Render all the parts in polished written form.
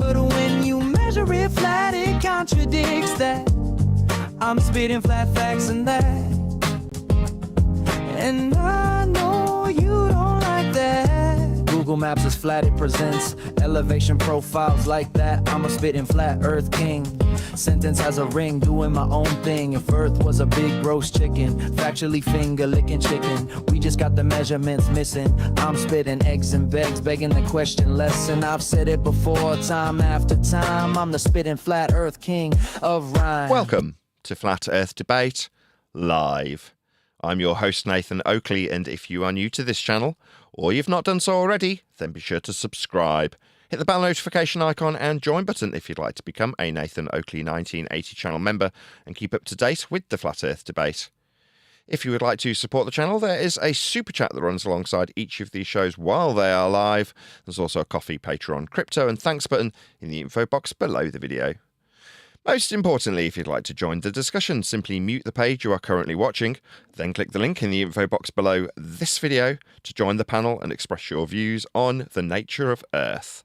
But when you measure it flat, it contradicts that. I'm spitting flat facts and that. And I know you don't like that. Google Maps is flat, it presents elevation profiles like that. I'm a spitting flat earth king. Sentence has a ring, doing my own thing. If earth was a big roast chicken, factually finger licking chicken, we just got the measurements missing. I'm spitting eggs and begs, begging the question lesson. I've said it before, time after time. I'm the spitting flat earth king of rhyme. Welcome to Flat Earth Debate Live. I'm your host Nathan Oakley, and if you are new to this channel, or you've not done so already, then be sure to subscribe. Hit the bell notification icon and join button if you'd like to become a Nathan Oakley 1980 channel member and keep up to date with the Flat Earth debate. If you would like to support the channel, there is a super chat that runs alongside each of these shows while they are live. There's also a coffee, Patreon, crypto and thanks button in the info box below the video. Most importantly, if you'd like to join the discussion, simply mute the page you are currently watching, then click the link in the info box below this video to join the panel and express your views on the nature of Earth.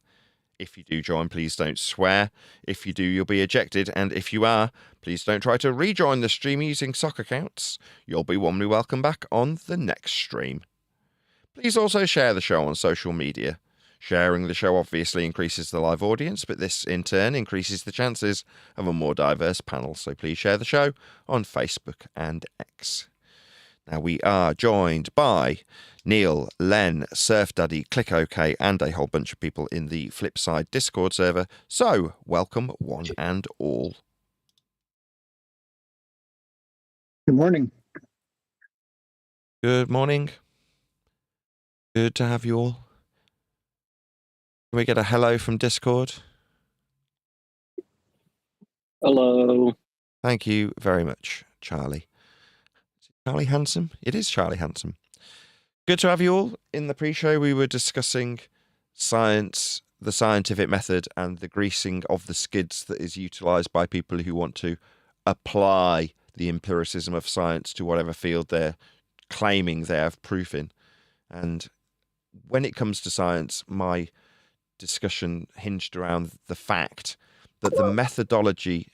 If you do join, please don't swear. If you do, you'll be ejected. And if you are, please don't try to rejoin the stream using sock accounts. You'll be warmly welcome back on the next stream. Please also share the show on social media. Sharing the show obviously increases the live audience, but this in turn increases the chances of a more diverse panel. So please share the show on Facebook and X. Now we are joined by Neil, Len, Surf Daddy, Click OK, and a whole bunch of people in the Flipside Discord server. So welcome one and all. Good morning. Good morning. Good to have you all. Can we get a hello from Discord? Hello. Thank you very much, Charlie. Is it Charlie Handsome? It is Charlie Handsome. Good to have you all. In the pre-show, we were discussing science, the scientific method, and the greasing of the skids that is utilised by people who want to apply the empiricism of science to whatever field they're claiming they have proof in. And when it comes to science, my discussion hinged around the fact that the methodology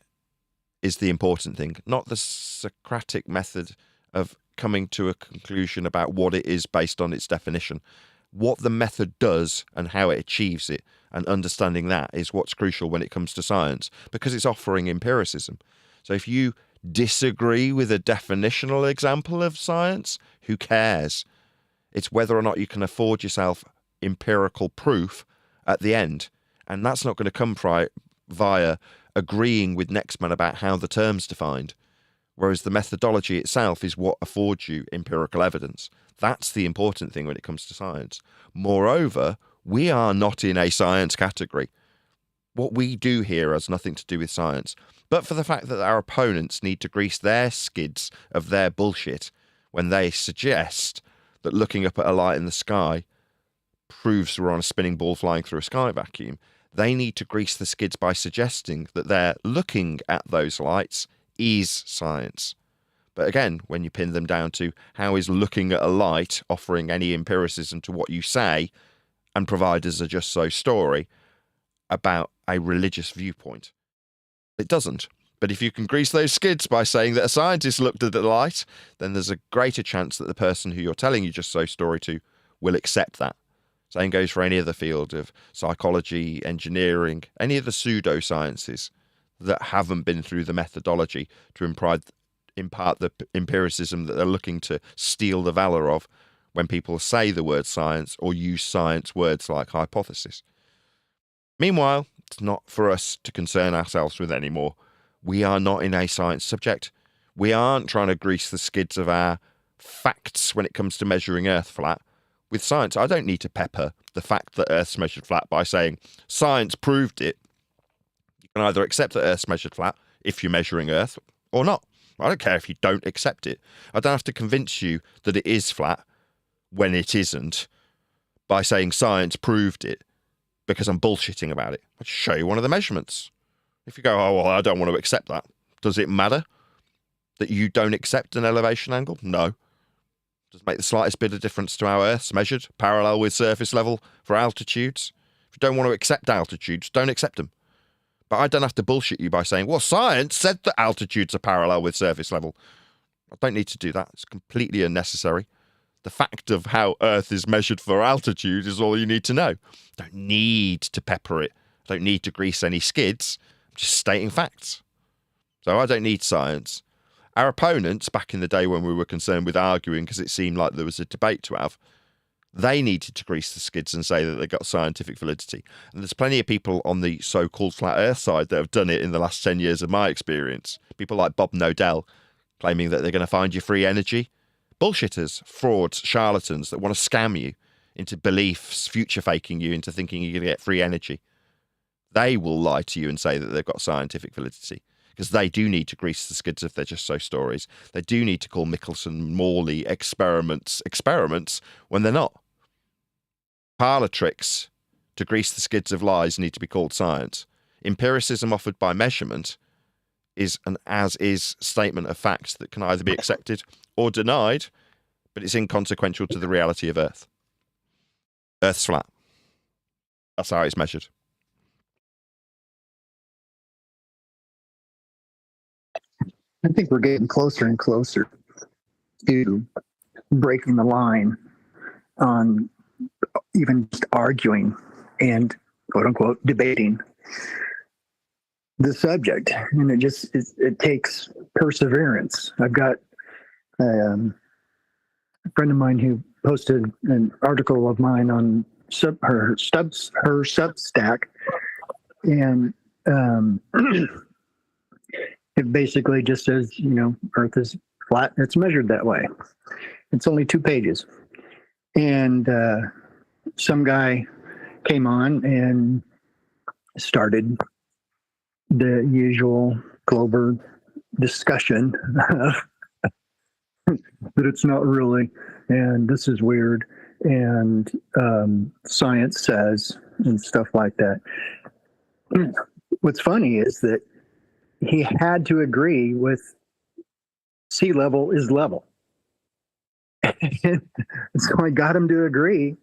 is the important thing, not the Socratic method of coming to a conclusion about what it is based on its definition. What the method does and how it achieves it, and understanding that is what's crucial when it comes to science, because it's offering empiricism. So if you disagree with a definitional example of science, who cares? It's whether or not you can afford yourself empirical proof at the end, and that's not going to come via agreeing with Nextman about how the term's defined, whereas the methodology itself is what affords you empirical evidence. That's the important thing when it comes to science. Moreover, we are not in a science category. What we do here has nothing to do with science, but for the fact that our opponents need to grease their skids of their bullshit when they suggest that looking up at a light in the sky proves we're on a spinning ball flying through a sky vacuum. They need to grease the skids by suggesting that they're looking at those lights is science. But again, when you pin them down to how is looking at a light offering any empiricism to what you say, and provide us a just so story about a religious viewpoint, it doesn't. But if you can grease those skids by saying that a scientist looked at the light, then there's a greater chance that the person who you're telling your just so story to will accept that. Same goes for any other field of psychology, engineering, any of the pseudosciences that haven't been through the methodology to impart the empiricism that they're looking to steal the valor of when people say the word science or use science words like hypothesis. Meanwhile, it's not for us to concern ourselves with anymore. We are not in a science subject. We aren't trying to grease the skids of our facts when it comes to measuring Earth flat. With science, I don't need to pepper the fact that Earth's measured flat by saying, science proved it. You can either accept that Earth's measured flat if you're measuring Earth or not. I don't care if you don't accept it. I don't have to convince you that it is flat when it isn't by saying science proved it because I'm bullshitting about it. I'll show you one of the measurements. If you go, oh, well, I don't want to accept that. Does it matter that you don't accept an elevation angle? No. Does it make the slightest bit of difference to how Earth's measured, parallel with surface level for altitudes? If you don't want to accept altitudes, don't accept them. But I don't have to bullshit you by saying, well, science said that altitudes are parallel with surface level. I don't need to do that. It's completely unnecessary. The fact of how Earth is measured for altitude is all you need to know. Don't need to pepper it. Don't need to grease any skids. I'm just stating facts. So I don't need science. Our opponents, back in the day when we were concerned with arguing because it seemed like there was a debate to have, they needed to grease the skids and say that they got scientific validity. And there's plenty of people on the so-called flat Earth side that have done it in the last 10 years of my experience. People like Bob Nodell claiming that they're going to find you free energy. Bullshitters, frauds, charlatans that want to scam you into beliefs, future faking you into thinking you're going to get free energy. They will lie to you and say that they've got scientific validity because they do need to grease the skids if they're just so stories. They do need to call Michelson Morley experiments when they're not. Parlour tricks to grease the skids of lies need to be called science. Empiricism offered by measurement is an as-is statement of facts that can either be accepted or denied, but it's inconsequential to the reality of Earth. Earth's flat. That's how it's measured. I think we're getting closer and closer to breaking the line on even just arguing and quote unquote debating the subject. And it takes perseverance. I've got a friend of mine who posted an article of mine on her Substack, and it basically just says, Earth is flat. It's measured that way. It's only 2 pages. And some guy came on and started the usual Glober discussion that it's not really, and this is weird, and science says, and stuff like that. What's funny is that he had to agree with sea level is level. So I got him to agree.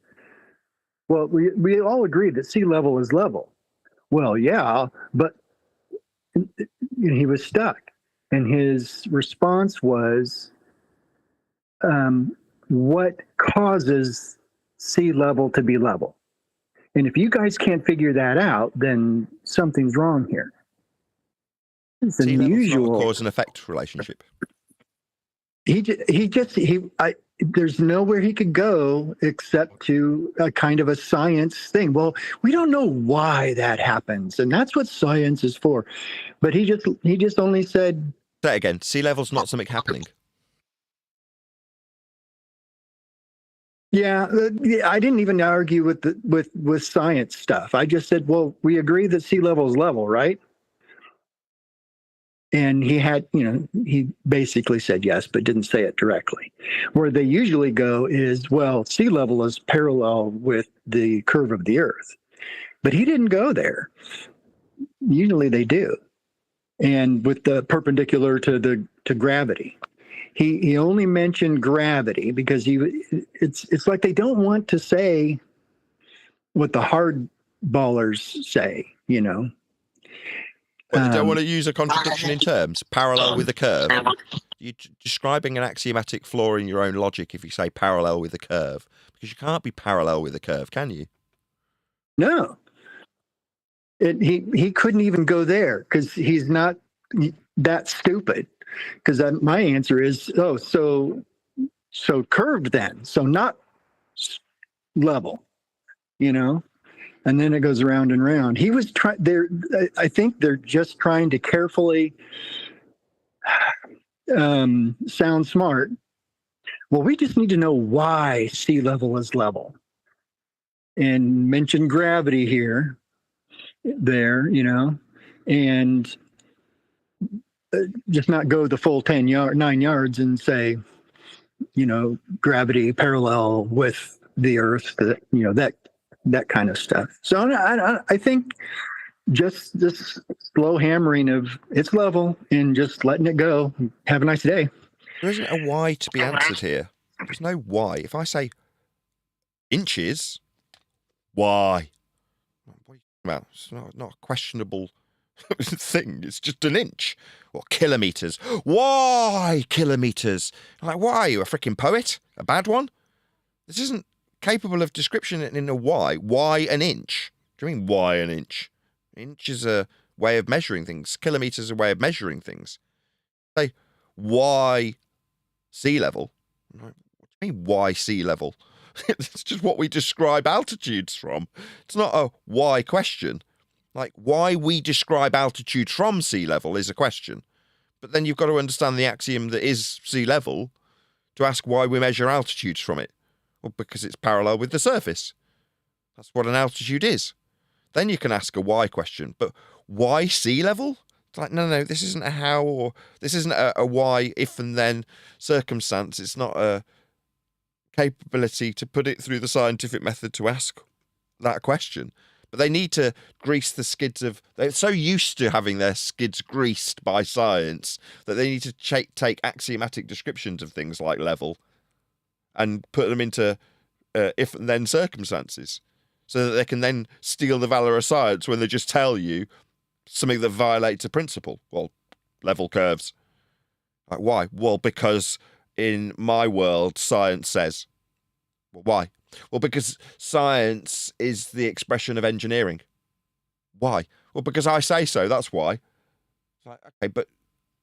Well, we all agree that sea level is level. Well, yeah, but he was stuck. And his response was, what causes sea level to be level? And if you guys can't figure that out, then something's wrong here. It's Sea level's unusual. not a cause and effect relationship. There's nowhere he could go except to a kind of a science thing. Well, we don't know why that happens, and that's what science is for. But he just only said, Say it again. Sea level's not something happening. yeah, I didn't even argue with science stuff. I just said, well, we agree that sea level is level, right? And he basically said yes, but didn't say it directly. Where they usually go is, well, sea level is parallel with the curve of the Earth. But he didn't go there. Usually they do. And with the perpendicular to gravity. He only mentioned gravity because it's like they don't want to say what the hard ballers say, Well, you don't want to use a contradiction in terms, parallel with a curve. You're describing an axiomatic flaw in your own logic if you say parallel with a curve, because you can't be parallel with a curve, can you? No. He couldn't even go there because he's not that stupid. Because my answer is, so curved then, so not level, And then it goes around and around. He was I think they're just trying to carefully sound smart. Well, we just need to know why sea level is level, and mention gravity there, and just not go the full 9 yards and say, gravity parallel with the Earth, that kind of stuff. So I think just this slow hammering of it's level and just letting it go. Have a nice day. There isn't a why to be answered here. There's no why. If I say inches, why? about? It's not a questionable thing. It's just an inch. Or kilometers. Why kilometers? I'm like, why? Are you a freaking poet? A bad one? This isn't capable of description in a why. Why an inch? Do you mean why an inch? Inch is a way of measuring things. Kilometers is a way of measuring things. Say, why sea level? What do you mean, why sea level? It's just what we describe altitudes from. It's not a why question. Like, why we describe altitudes from sea level is a question. But then you've got to understand the axiom that is sea level to ask why we measure altitudes from it. Well, because it's parallel with the surface. That's what an altitude is. Then you can ask a why question. But why sea level? It's like, no, this isn't a how, or this isn't a why, if and then circumstance. It's not a capability to put it through the scientific method to ask that question. But they need to grease the skids of... They're so used to having their skids greased by science that they need to take axiomatic descriptions of things like level and put them into if and then circumstances so that they can then steal the valor of science when they just tell you something that violates a principle. Well, level curves. Like, why? Well, because in my world, science says. Well, why? Well, because science is the expression of engineering. Why? Well, because I say so, that's why. Like, okay, but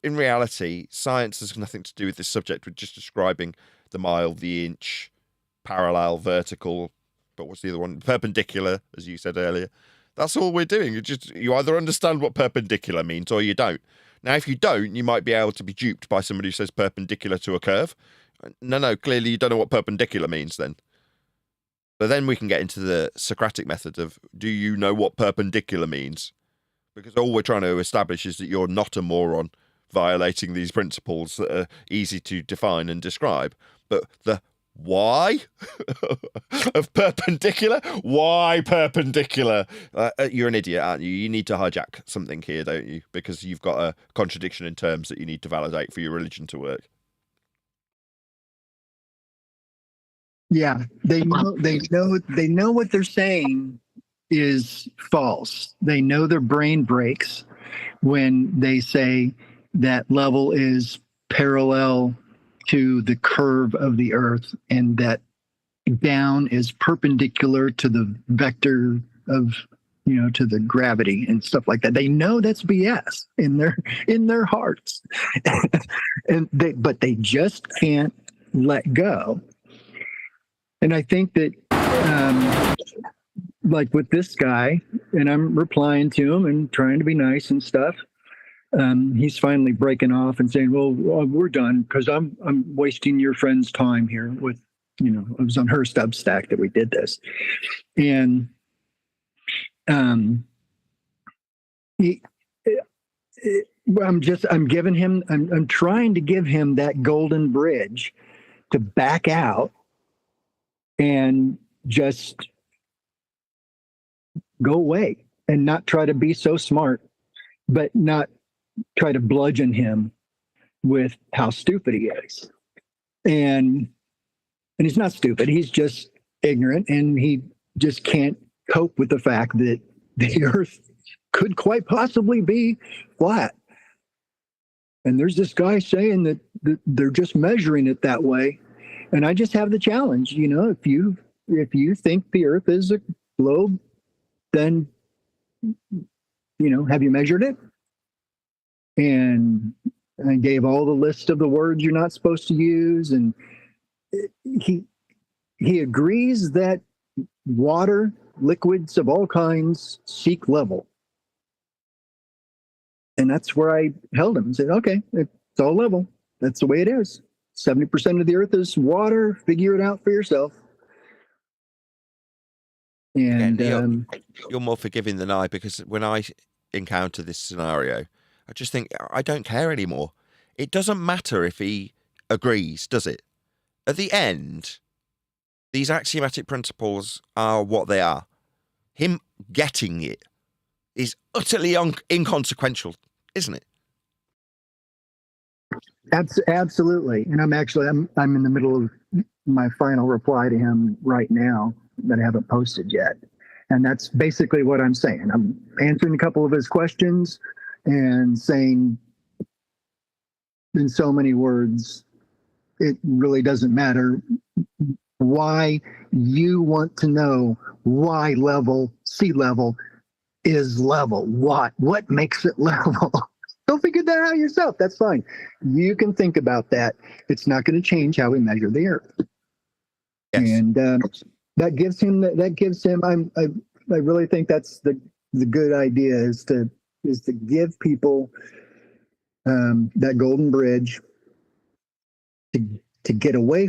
in reality, science has nothing to do with this subject. We're just describing the mile, the inch, parallel, vertical, but what's the other one? Perpendicular, as you said earlier. That's all we're doing. You either understand what perpendicular means or you don't. Now, if you don't, you might be able to be duped by somebody who says perpendicular to a curve. No, clearly you don't know what perpendicular means then. But then we can get into the Socratic method of, do you know what perpendicular means? Because all we're trying to establish is that you're not a moron violating these principles that are easy to define and describe. But the why of perpendicular? Why perpendicular? You're an idiot, aren't you? You need to hijack something here, don't you? Because you've got a contradiction in terms that you need to validate for your religion to work. Yeah, they know what they're saying is false. They know their brain breaks when they say that level is parallel to the curve of the earth and that down is perpendicular to the vector of, to the gravity and stuff like that. They know that's BS in their hearts. But they just can't let go. And I think that, like with this guy, and I'm replying to him and trying to be nice and stuff, he's finally breaking off and saying, well, we're done because I'm wasting your friend's time here with, it was on her Substack that we did this. And I'm trying to give him that golden bridge to back out and just go away and not try to be so smart, but not try to bludgeon him with how stupid he is. And he's not stupid. He's just ignorant, and he just can't cope with the fact that the earth could quite possibly be flat. And there's this guy saying that they're just measuring it that way. And I just have the challenge, if you think the earth is a globe, then, have you measured it? And I gave all the list of the words you're not supposed to use. And he agrees that water, liquids of all kinds, seek level. And that's where I held him and said, okay, it's all level. That's the way it is. 70% of the earth is water. Figure it out for yourself. And you're more forgiving than I, because when I encounter this scenario, I just think I don't care anymore. It doesn't matter if he agrees, does it? At the end, these axiomatic principles are what they are. Him getting it is utterly inconsequential, isn't it? Absolutely. And I'm in the middle of my final reply to him right now that I haven't posted yet. And that's basically what I'm saying. I'm answering a couple of his questions and saying in so many words, it really doesn't matter why you want to know why sea level is level. What makes it level? Go figure that out yourself. That's fine. You can think about that. It's not going to change how we measure the Earth. Yes. And that gives him. I really think that's the good idea is to give people that golden bridge to get away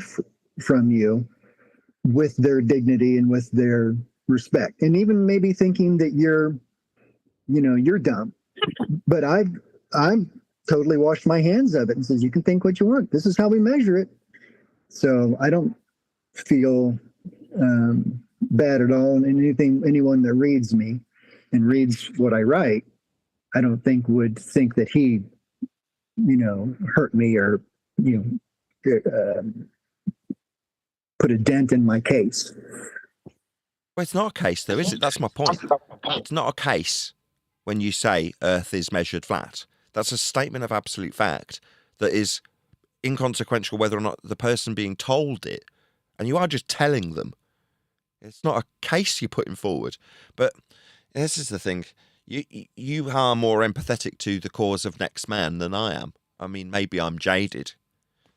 from you with their dignity and with their respect, and even maybe thinking that you're dumb. But I've totally washed my hands of it and says you can think what you want. This is how we measure it. So I don't feel bad at all. And anyone that reads me and reads what I write, I don't think would think that he, hurt me or put a dent in my case. Well, it's not a case, though, is it? That's my point. It's not a case when you say Earth is measured flat. That's a statement of absolute fact that is inconsequential whether or not the person being told it, and you are just telling them. It's not a case you're putting forward. But this is the thing. You are more empathetic to the cause of next man than I am. I mean, maybe I'm jaded,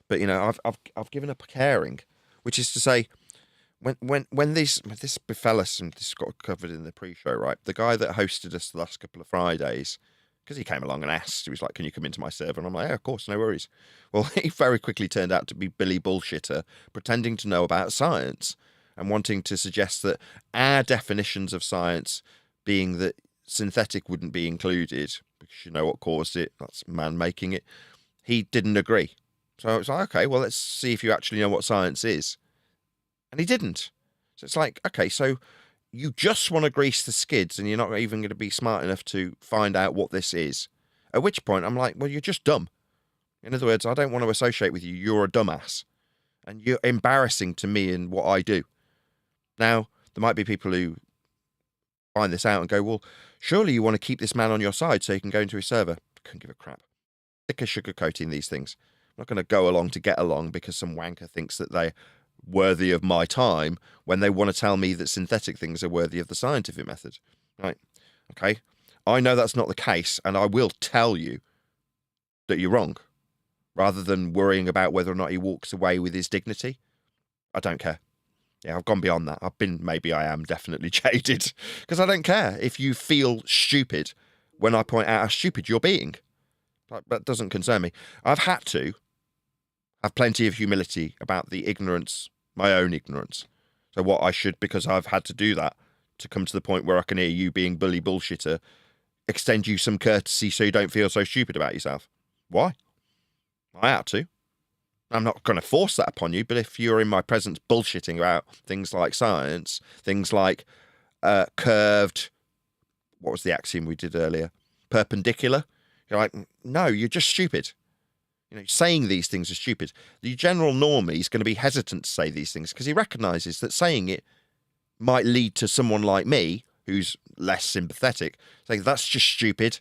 but I've given up caring, which is to say, when this befell us, and this got covered in the pre-show, right? The guy that hosted us the last couple of Fridays, because he came along and asked, he was like, "Can you come into my server?" And I'm like, "Yeah, of course, no worries." Well, he very quickly turned out to be Billy Bullshitter, pretending to know about science and wanting to suggest that our definitions of science, being that synthetic wouldn't be included because you know what caused it, that's man making it, he didn't agree. So I was like, okay, well, let's see if you actually know what science is. And he didn't. So it's like, okay, so you just want to grease the skids and you're not even going to be smart enough to find out what this is. At which point I'm like, well, you're just dumb. In other words, I don't want to associate with you. You're a dumbass. And you're embarrassing to me in what I do. Now, there might be people who find this out and go, well, surely you want to keep this man on your side so you can go into his server. Couldn't give a crap. Sick of sugarcoating these things. I'm not going to go along to get along because some wanker thinks that they're worthy of my time when they want to tell me that synthetic things are worthy of the scientific method. Right? Okay? I know that's not the case, and I will tell you that you're wrong, rather than worrying about whether or not he walks away with his dignity. I don't care. Yeah, I've gone beyond that. Maybe I am definitely jaded, because I don't care if you feel stupid when I point out how stupid you're being. That doesn't concern me. I've had to have plenty of humility about the ignorance, my own ignorance. So what I should, because I've had to do that to come to the point where I can hear you being bully bullshitter, extend you some courtesy so you don't feel so stupid about yourself. Why? I had to. I'm not going to force that upon you, but if you're in my presence bullshitting about things like science, things like curved, what was the axiom we did earlier? Perpendicular. You're like, no, you're just stupid. Saying these things are stupid. The general normie is going to be hesitant to say these things because he recognises that saying it might lead to someone like me, who's less sympathetic, saying that's just stupid.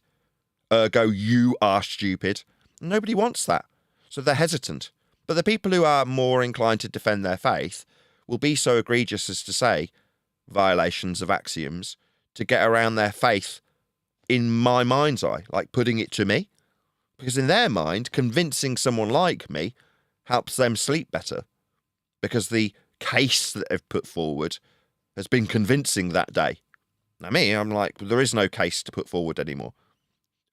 Ergo, you are stupid. Nobody wants that. So they're hesitant. But the people who are more inclined to defend their faith will be so egregious as to say violations of axioms to get around their faith in my mind's eye, like putting it to me. Because in their mind, convincing someone like me helps them sleep better. Because the case that they've put forward has been convincing that day. Now me, I'm like, there is no case to put forward anymore.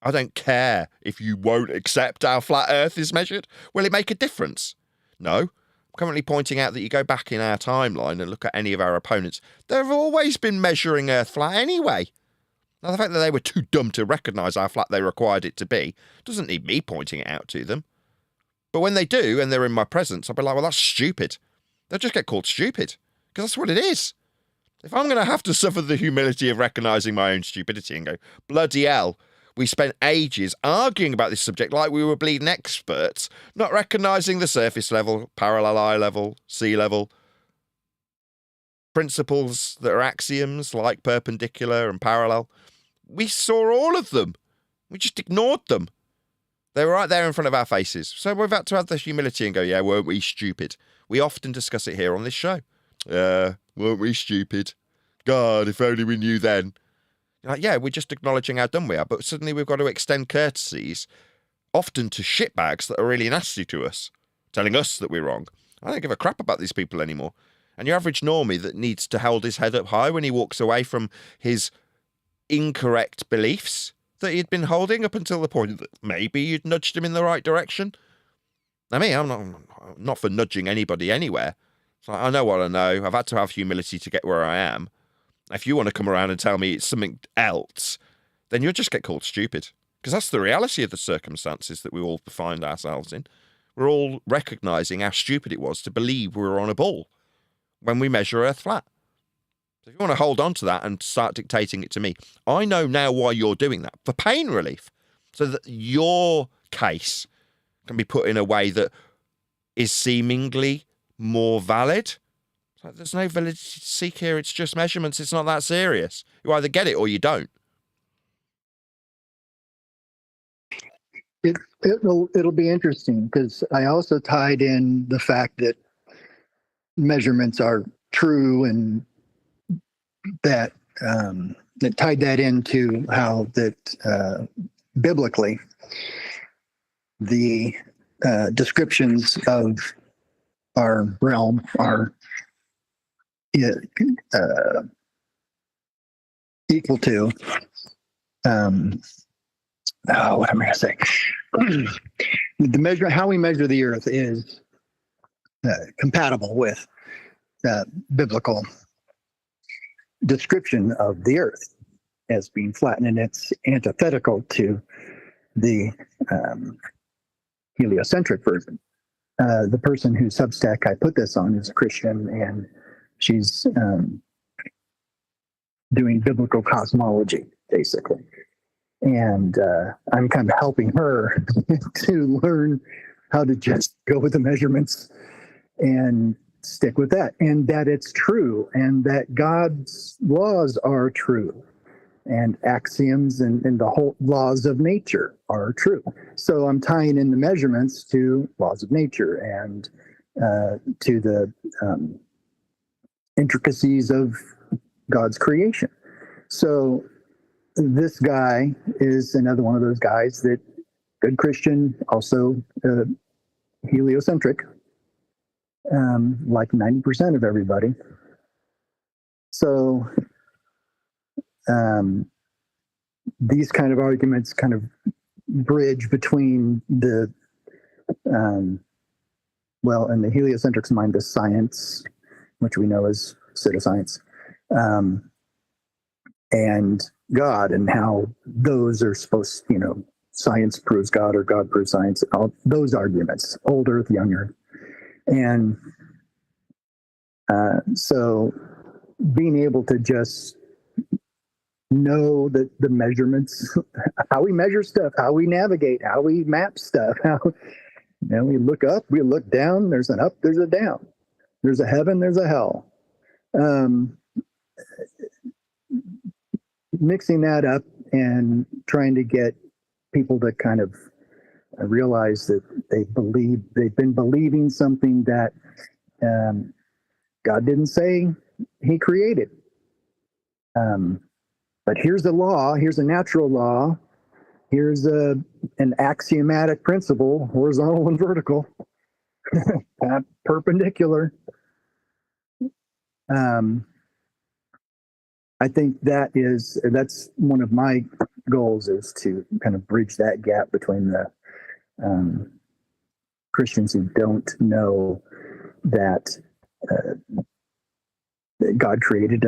I don't care if you won't accept how flat Earth is measured. Will it make a difference? No. I'm currently pointing out that you go back in our timeline and look at any of our opponents. They've always been measuring Earth flat anyway. Now, the fact that they were too dumb to recognise how flat they required it to be doesn't need me pointing it out to them. But when they do, and they're in my presence, I'll be like, well, that's stupid. They'll just get called stupid, because that's what it is. If I'm going to have to suffer the humility of recognising my own stupidity and go, bloody hell, we spent ages arguing about this subject like we were bleeding experts, not recognising the surface level, parallel eye level, sea level, principles that are axioms like perpendicular and parallel. We saw all of them. We just ignored them. They were right there in front of our faces. So we've had to have the humility and go, yeah, weren't we stupid? We often discuss it here on this show. Weren't we stupid? God, if only we knew then. You're like, yeah, we're just acknowledging how dumb we are, but suddenly we've got to extend courtesies, often to shitbags that are really nasty to us, telling us that we're wrong. I don't give a crap about these people anymore. And your average normie that needs to hold his head up high when he walks away from his incorrect beliefs that he'd been holding up until the point that maybe you'd nudged him in the right direction. I mean, I'm not for nudging anybody anywhere. It's like, I know what I know. I've had to have humility to get where I am. If you want to come around and tell me it's something else, then you'll just get called stupid. Because that's the reality of the circumstances that we all find ourselves in. We're all recognising how stupid it was to believe we were on a ball when we measure Earth flat. So if you want to hold on to that and start dictating it to me, I know now why you're doing that, for pain relief, so that your case can be put in a way that is seemingly more valid. It's like, there's no validity to seek here, it's just measurements, it's not that serious. You either get it or you don't. It'll be interesting because I also tied in the fact that measurements are true, and that that tied that into how that biblically the descriptions of our realm are equal to what am I going to say? How we measure the earth is compatible with biblical description of the earth as being flat, and it's antithetical to the heliocentric version. The person whose Substack I put this on is a Christian, and she's doing biblical cosmology, basically. And I'm kind of helping her to learn how to just go with the measurements and stick with that, and that it's true, and that God's laws are true, and axioms and the whole laws of nature are true. So I'm tying in the measurements to laws of nature and to the intricacies of God's creation. So this guy is another one of those guys that, good Christian, also heliocentric, like 90% of everybody. So these kind of arguments kind of bridge between the, well, in the heliocentric's mind, the science, which we know as pseudoscience, and God, and how those are supposed, science proves God or God proves science, all those arguments, old earth, young earth. And so being able to just know that the measurements, how we measure stuff, how we navigate, how we map stuff, how we look up, we look down, there's an up, there's a down, there's a heaven, there's a hell. Mixing that up and trying to get people to kind of realize that they've been believing something that God didn't say he created. But here's a law, here's a natural law, here's an axiomatic principle, horizontal and vertical, perpendicular. I think that's one of my goals, is to kind of bridge that gap between the Christians who don't know that God created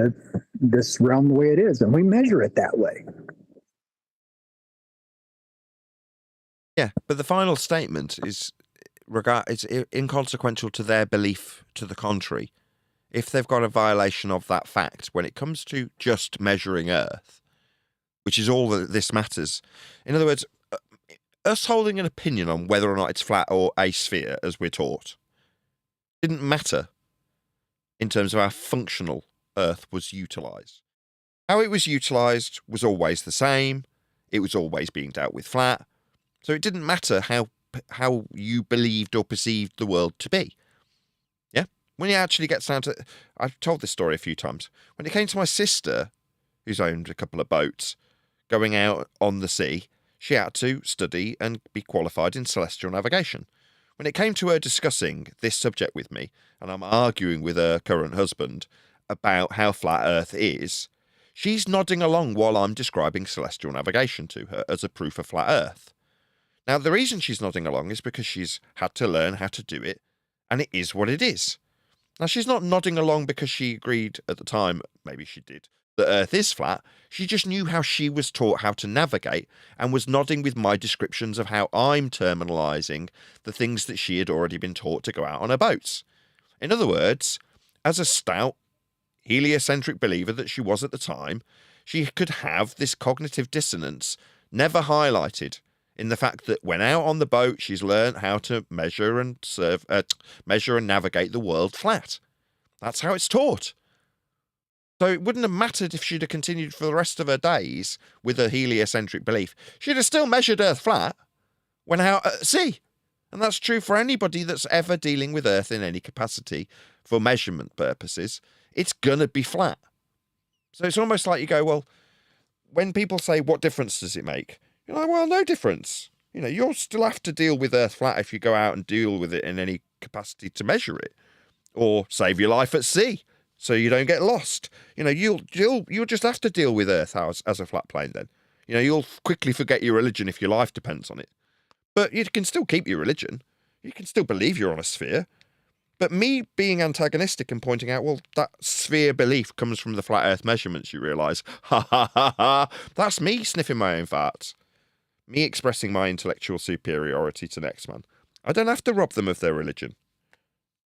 this realm the way it is, and we measure it that way. Yeah, but the final statement is inconsequential to their belief to the contrary. If they've got a violation of that fact, when it comes to just measuring Earth, which is all that this matters. In other words, us holding an opinion on whether or not it's flat or a sphere, as we're taught, didn't matter in terms of our functional Earth was utilised. How it was utilised was always the same. It was always being dealt with flat. So it didn't matter how you believed or perceived the world to be. Yeah? When it actually gets down to... I've told this story a few times. When it came to my sister, who's owned a couple of boats, going out on the sea, she had to study and be qualified in celestial navigation. When it came to her discussing this subject with me, and I'm arguing with her current husband about how flat Earth is, she's nodding along while I'm describing celestial navigation to her as a proof of flat Earth. Now, the reason she's nodding along is because she's had to learn how to do it, and it is what it is. Now, she's not nodding along because she agreed at the time, maybe she did, that Earth is flat. She just knew how she was taught how to navigate and was nodding with my descriptions of how I'm terminalising the things that she had already been taught to go out on her boats. In other words, as a stout, heliocentric believer that she was at the time, she could have this cognitive dissonance never highlighted in the fact that when out on the boat, she's learned how to measure and navigate the world flat. That's how it's taught. So it wouldn't have mattered if she'd have continued for the rest of her days with a heliocentric belief. She'd have still measured Earth flat when out at sea. And that's true for anybody that's ever dealing with Earth in any capacity for measurement purposes. It's going to be flat. So it's almost like you go, well, when people say, what difference does it make? You're like, well, no difference. You know, you'll still have to deal with Earth flat if you go out and deal with it in any capacity to measure it, or save your life at sea so you don't get lost. You know, you'll just have to deal with Earth as a flat plane then. You know, you'll quickly forget your religion if your life depends on it. But you can still keep your religion. You can still believe you're on a sphere. But me being antagonistic and pointing out, well, that sphere belief comes from the flat Earth measurements, you realise. Ha ha ha ha. That's me sniffing my own farts. Me expressing my intellectual superiority to next man. I don't have to rob them of their religion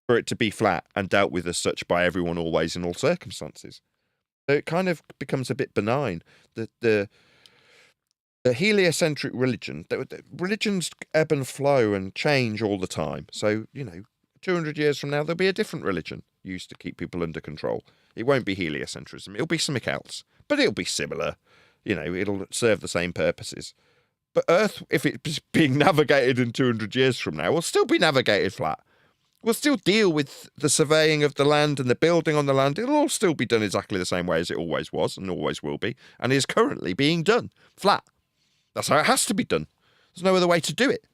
for it to be flat and dealt with as such by everyone always in all circumstances. So it kind of becomes a bit benign. The heliocentric religion, religions ebb and flow and change all the time. So, 200 years from now, there'll be a different religion used to keep people under control. It won't be heliocentrism. It'll be something else, but it'll be similar. It'll serve the same purposes. But Earth, if it's being navigated in 200 years from now, will still be navigated flat. We'll still deal with the surveying of the land and the building on the land. It'll all still be done exactly the same way as it always was and always will be, and is currently being done flat. That's how it has to be done. There's no other way to do it.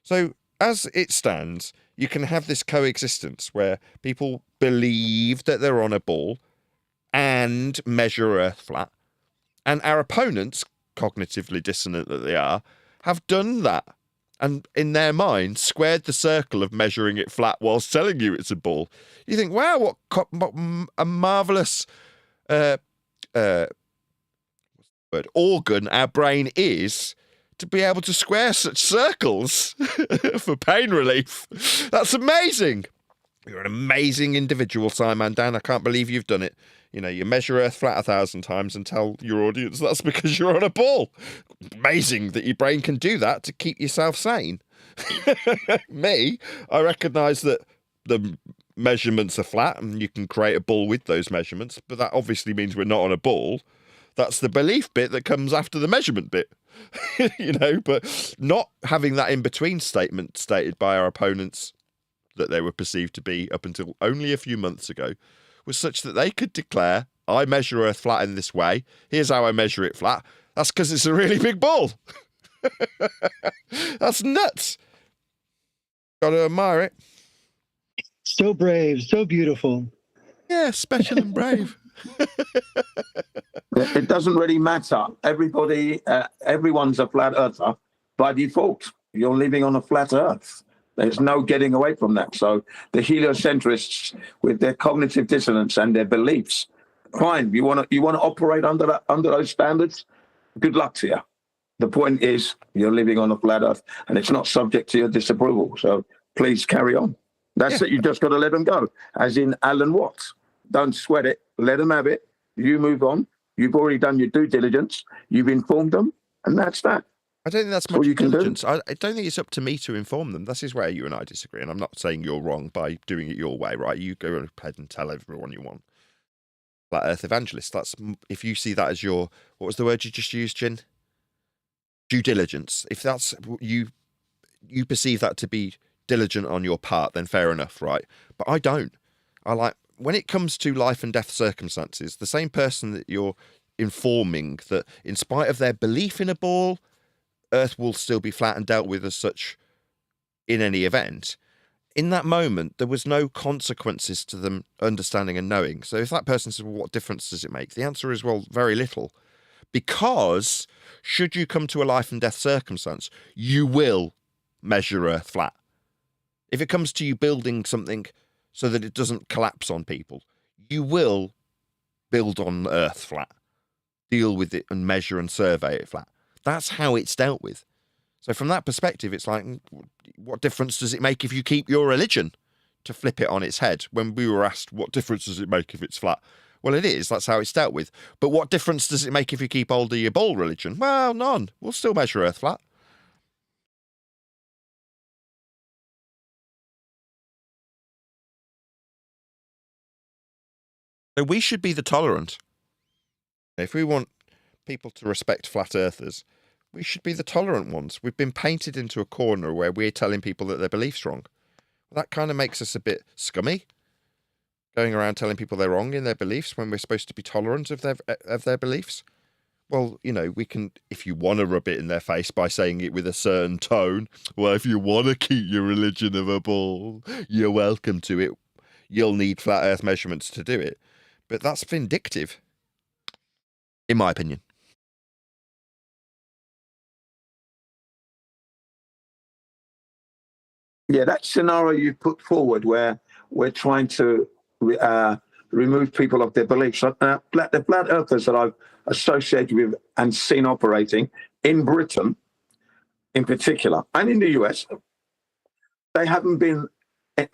So, as it stands, you can have this coexistence where people believe that they're on a ball and measure Earth flat, and our opponents, cognitively dissonant that they are, have done that and in their mind squared the circle of measuring it flat whilst telling you it's a ball. You think, wow, what a marvellous organ our brain is to be able to square such circles for pain relief. That's amazing. You're an amazing individual, Simon Dan. I can't believe you've done it. You measure Earth flat 1,000 times and tell your audience that's because you're on a ball. Amazing that your brain can do that to keep yourself sane. Me, I recognise that the measurements are flat and you can create a ball with those measurements, but that obviously means we're not on a ball. That's the belief bit that comes after the measurement bit. But not having that in-between statement stated by our opponents that they were perceived to be up until only a few months ago was such that they could declare, I measure Earth flat in this way. Here's how I measure it flat. That's because it's a really big ball. That's nuts. Got to admire it. So brave, so beautiful. Yeah, special and brave. It doesn't really matter. Everyone's a flat earther by default. You're living on a flat earth. There's no getting away from that. So the heliocentrists, with their cognitive dissonance and their beliefs, fine. You want to operate under those standards? Good luck to you. The point is, you're living on a flat earth, and it's not subject to your disapproval. So please carry on. That's it. You just got to let them go. As in Alan Watts. Don't sweat it. Let them have it. You move on. You've already done your due diligence. You've informed them, and that's that. I don't think that's much diligence. I don't think it's up to me to inform them. This is where you and I disagree, and I'm not saying you're wrong by doing it your way, right? You go ahead and tell everyone you want. flat Earth evangelist. That's if you see that as your, what was the word you just used, Jin? Due diligence. If that's you perceive that to be diligent on your part, then fair enough, right? But I don't. I like, when it comes to life and death circumstances, the same person that you're informing that in spite of their belief in a ball, Earth will still be flat and dealt with as such in any event, in that moment, there was no consequences to them understanding and knowing. So if that person says, well, what difference does it make? The answer is, well, very little. Because should you come to a life and death circumstance, you will measure Earth flat. If it comes to you building something so that it doesn't collapse on people, you will build on Earth flat, deal with it and measure and survey it flat. That's how it's dealt with. So from that perspective, it's like, what difference does it make if you keep your religion? To flip it on its head, when we were asked, what difference does it make if it's flat? Well, it is. That's how it's dealt with. But what difference does it make if you keep hold of your bull religion? Well, none. We'll still measure Earth flat. So we should be the tolerant. If we want people to respect flat earthers, we should be the tolerant ones. We've been painted into a corner where we're telling people that their belief's wrong. That kind of makes us a bit scummy, going around telling people they're wrong in their beliefs when we're supposed to be tolerant of their beliefs. Well, you know, we can, if you want to rub it in their face by saying it with a certain tone, well, if you want to keep your religion of a ball, you're welcome to it. You'll need flat earth measurements to do it. But that's vindictive, in my opinion. Yeah, that scenario you put forward where we're trying to remove people of their beliefs. The flat earthers that I've associated with and seen operating in Britain, in particular, and in the US, they haven't been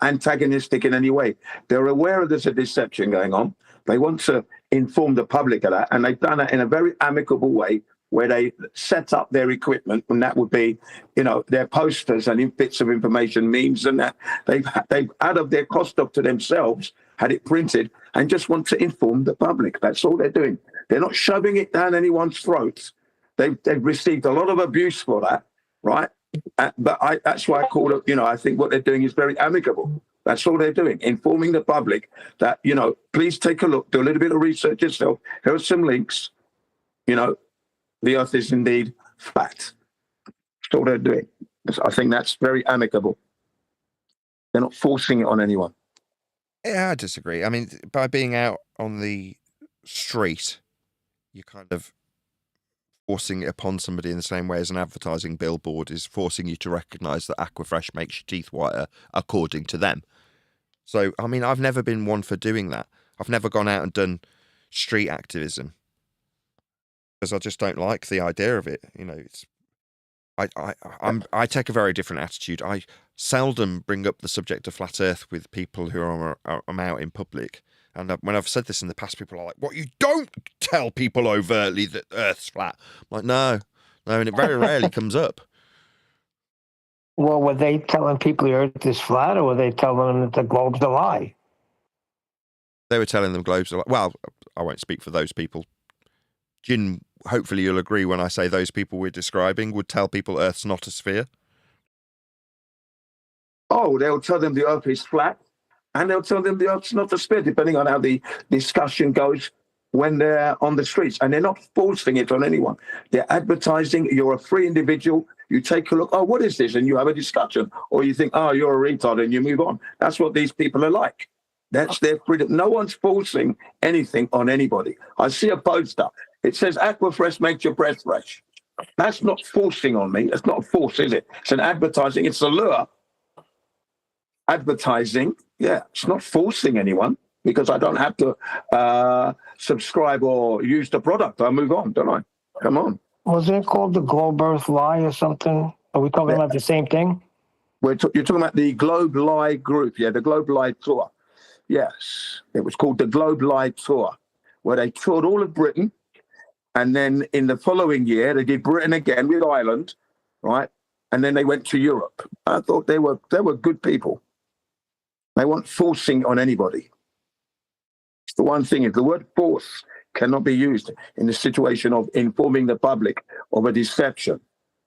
antagonistic in any way. They're aware of there's a deception going on. They want to inform the public of that, and they've done it in a very amicable way, where they set up their equipment, and that would be, you know, their posters and bits of information, memes, and that they've out of their cost up to themselves had it printed and just want to inform the public. That's all they're doing. They're not shoving it down anyone's throats. They've received a lot of abuse for that, right? But that's why I call it, you know, I think what they're doing is very amicable. That's all they're doing, informing the public that, you know, please take a look, do a little bit of research yourself. Here are some links, you know, the Earth is indeed flat. That's all they're doing. I think that's very amicable. They're not forcing it on anyone. Yeah, I disagree. I mean, by being out on the street, you're kind of forcing it upon somebody in the same way as an advertising billboard is forcing you to recognise that Aquafresh makes your teeth whiter, according to them. So, I mean, I've never been one for doing that. I've never gone out and done street activism because I just don't like the idea of it. You know, it's I take a very different attitude. I seldom bring up the subject of flat Earth with people who I'm out in public. And when I've said this in the past, people are like, "What? You don't tell people overtly that Earth's flat?" I'm like, no, and it very rarely comes up. Well, were they telling people the Earth is flat, or were they telling them that the globe's a lie? They were telling them globes are like, well, I won't speak for those people. Jin, hopefully you'll agree when I say those people we're describing would tell people Earth's not a sphere. Oh, they'll tell them the Earth is flat, and they'll tell them the Earth's not a sphere, depending on how the discussion goes when they're on the streets. And they're not forcing it on anyone. They're advertising, you're a free individual, you take a look, oh, what is this? And you have a discussion. Or you think, oh, you're a retard, and you move on. That's what these people are like. That's their freedom. No one's forcing anything on anybody. I see a poster. It says, Aquafresh makes your breath fresh. That's not forcing on me. That's not a force, is it? It's an advertising. It's a lure. Advertising, yeah, it's not forcing anyone because I don't have to subscribe or use the product. I move on, don't I? Come on. Wasn't it called the Globe Earth Lie or something? Are we talking about the same thing? You're talking about the Globe Lie group, yeah, the Globe Lie tour. Yes, it was called the Globe Lie tour, where they toured all of Britain, and then in the following year they did Britain again with Ireland, right? And then they went to Europe. I thought they were good people. They weren't forcing on anybody. The one thing is the word force cannot be used in the situation of informing the public of a deception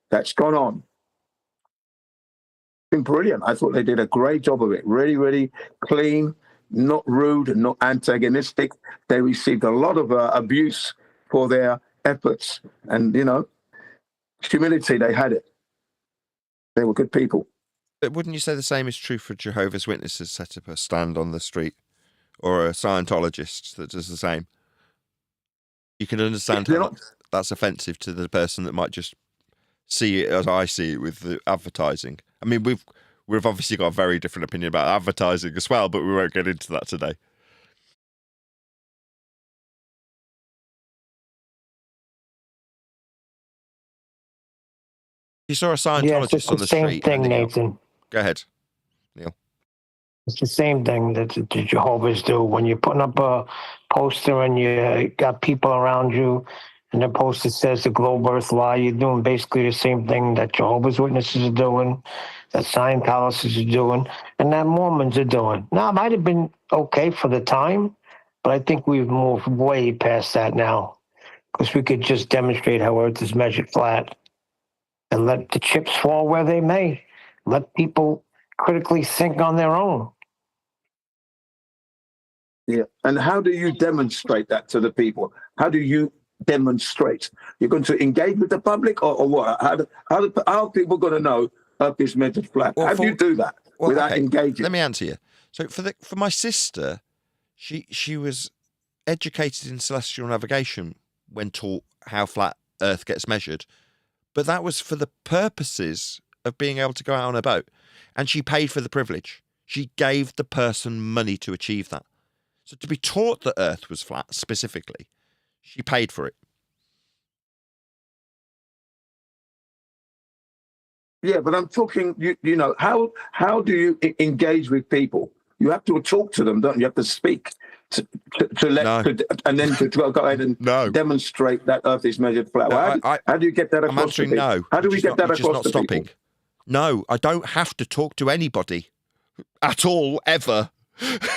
that's gone on. Been brilliant. I thought they did a great job of it. Really, really clean, not rude, not antagonistic. They received a lot of abuse for their efforts, and humility. They had it. They were good people. But wouldn't you say the same is true for Jehovah's Witnesses set up a stand on the street, or a Scientologist that does the same? You can understand how that's offensive to the person that might just see it as I see it with the advertising. I mean, we've obviously got a very different opinion about advertising as well, but we won't get into that today. You saw a Scientologist on the street. Same thing, Nathan. Go ahead, Neil. It's the same thing that the Jehovah's do. When you're putting up a poster and you got people around you, and the poster says the globe earth lie, you're doing basically the same thing that Jehovah's Witnesses are doing, that Scientologists are doing, and that Mormons are doing. Now, it might have been okay for the time, but I think we've moved way past that now, because we could just demonstrate how earth is measured flat and let the chips fall where they may. Let people critically think on their own. Yeah. And how do you demonstrate that to the people? How do you demonstrate? You're going to engage with the public, or what? How are people going to know Earth is measured flat? Well, how do you do that without engaging? Let me answer you. So for my sister, she was educated in celestial navigation when taught how flat Earth gets measured, but that was for the purposes of being able to go out on a boat, and she paid for the privilege. She gave the person money to achieve that. So to be taught that Earth was flat specifically, she paid for it. Yeah, but I'm talking, how do you engage with people? You have to talk to them, don't you? You have to speak and then to go ahead and demonstrate that Earth is measured flat. How do you get that across? I'm answering no. How do we get that across to stopping. people? No, I don't have to talk to anybody at all, ever.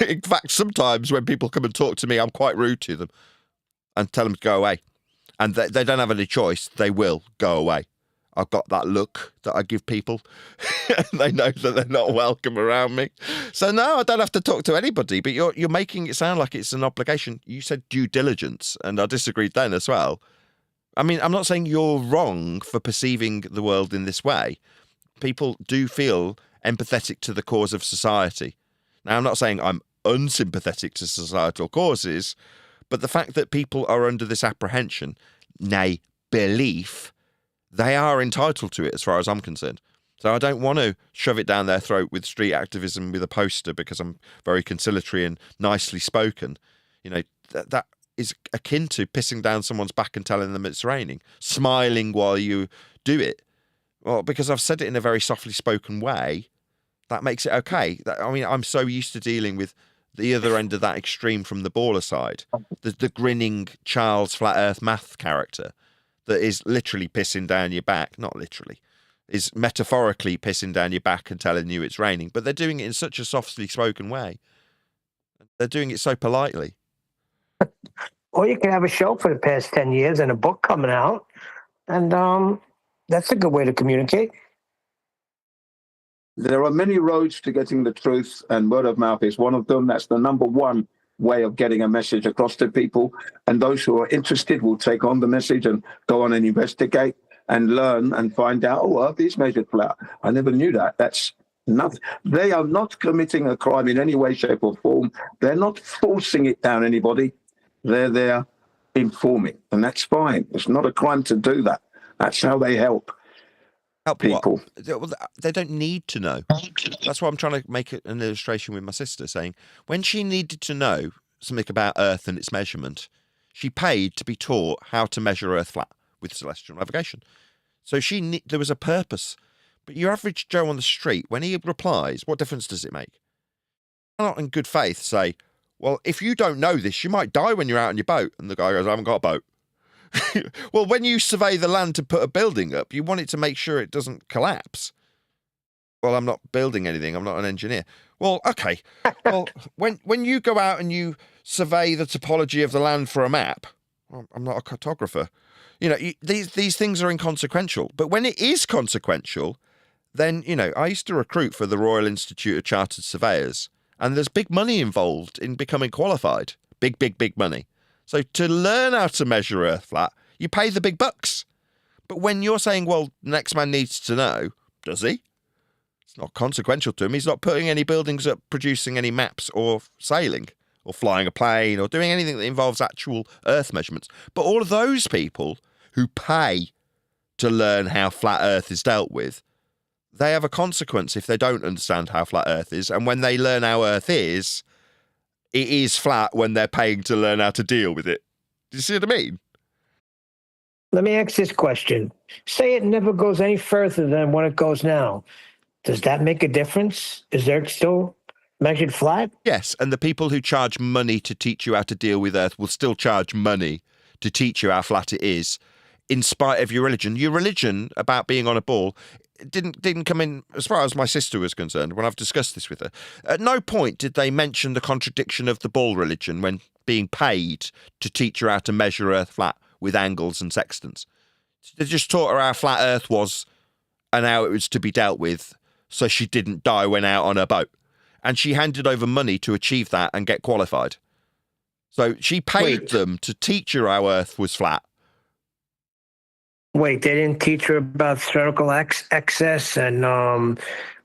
In fact, sometimes when people come and talk to me, I'm quite rude to them and tell them to go away. And they don't have any choice. They will go away. I've got that look that I give people. They know that they're not welcome around me. So no, I don't have to talk to anybody, but you're making it sound like it's an obligation. You said due diligence, and I disagreed then as well. I mean, I'm not saying you're wrong for perceiving the world in this way. People do feel empathetic to the cause of society. Now, I'm not saying I'm unsympathetic to societal causes, but the fact that people are under this apprehension, nay, belief, they are entitled to it as far as I'm concerned. So I don't want to shove it down their throat with street activism with a poster because I'm very conciliatory and nicely spoken. That is akin to pissing down someone's back and telling them it's raining, smiling while you do it. Well, because I've said it in a very softly spoken way, that makes it okay. I'm so used to dealing with the other end of that extreme from the baller side, the grinning Charles Flat Earth math character that is literally pissing down your back, not literally, is metaphorically pissing down your back and telling you it's raining, but they're doing it in such a softly spoken way. They're doing it so politely. Or you can have a show for the past 10 years and a book coming out, and that's a good way to communicate. There are many roads to getting the truth, and word of mouth is one of them. That's the number one way of getting a message across to people. And those who are interested will take on the message and go on and investigate and learn and find out, Earth is measured flat. I never knew that. That's nothing. They are not committing a crime in any way, shape, or form. They're not forcing it down anybody. They're there informing, and that's fine. It's not a crime to do that. That's how they help people. They don't need to know. That's why I'm trying to make an illustration with my sister, saying when she needed to know something about Earth and its measurement, she paid to be taught how to measure Earth flat with celestial navigation. So there was a purpose. But your average Joe on the street, when he replies, what difference does it make? You cannot in good faith say, well, if you don't know this, you might die when you're out on your boat. And the guy goes, I haven't got a boat. Well, when you survey the land to put a building up, you want it to make sure it doesn't collapse. Well, I'm not building anything. I'm not an engineer. Well, okay. Well, when you go out and you survey the topology of the land for a map, well, I'm not a cartographer. These things are inconsequential. But when it is consequential, then, I used to recruit for the Royal Institute of Chartered Surveyors, and there's big money involved in becoming qualified. Big, big, big money. So to learn how to measure Earth flat, you pay the big bucks. But when you're saying, well, the next man needs to know, does he? It's not consequential to him. He's not putting any buildings up, producing any maps or sailing or flying a plane or doing anything that involves actual Earth measurements. But all of those people who pay to learn how flat Earth is dealt with, they have a consequence if they don't understand how flat Earth is. And when they learn how Earth is, it is flat when they're paying to learn how to deal with it. Do you see what I mean? Let me ask this question. Say it never goes any further than what it goes now. Does that make a difference? Is there still measured flat? Yes, and the people who charge money to teach you how to deal with Earth will still charge money to teach you how flat it is, in spite of your religion. Your religion about being on a ball didn't come in, as far as my sister was concerned, when I've discussed this with her. At no point did they mention the contradiction of the ball religion when being paid to teach her how to measure Earth flat with angles and sextants. They just taught her how flat Earth was and how it was to be dealt with, so she didn't die when out on her boat. And she handed over money to achieve that and get qualified. So she paid them to teach her how Earth was flat. Wait, they didn't teach her about spherical excess and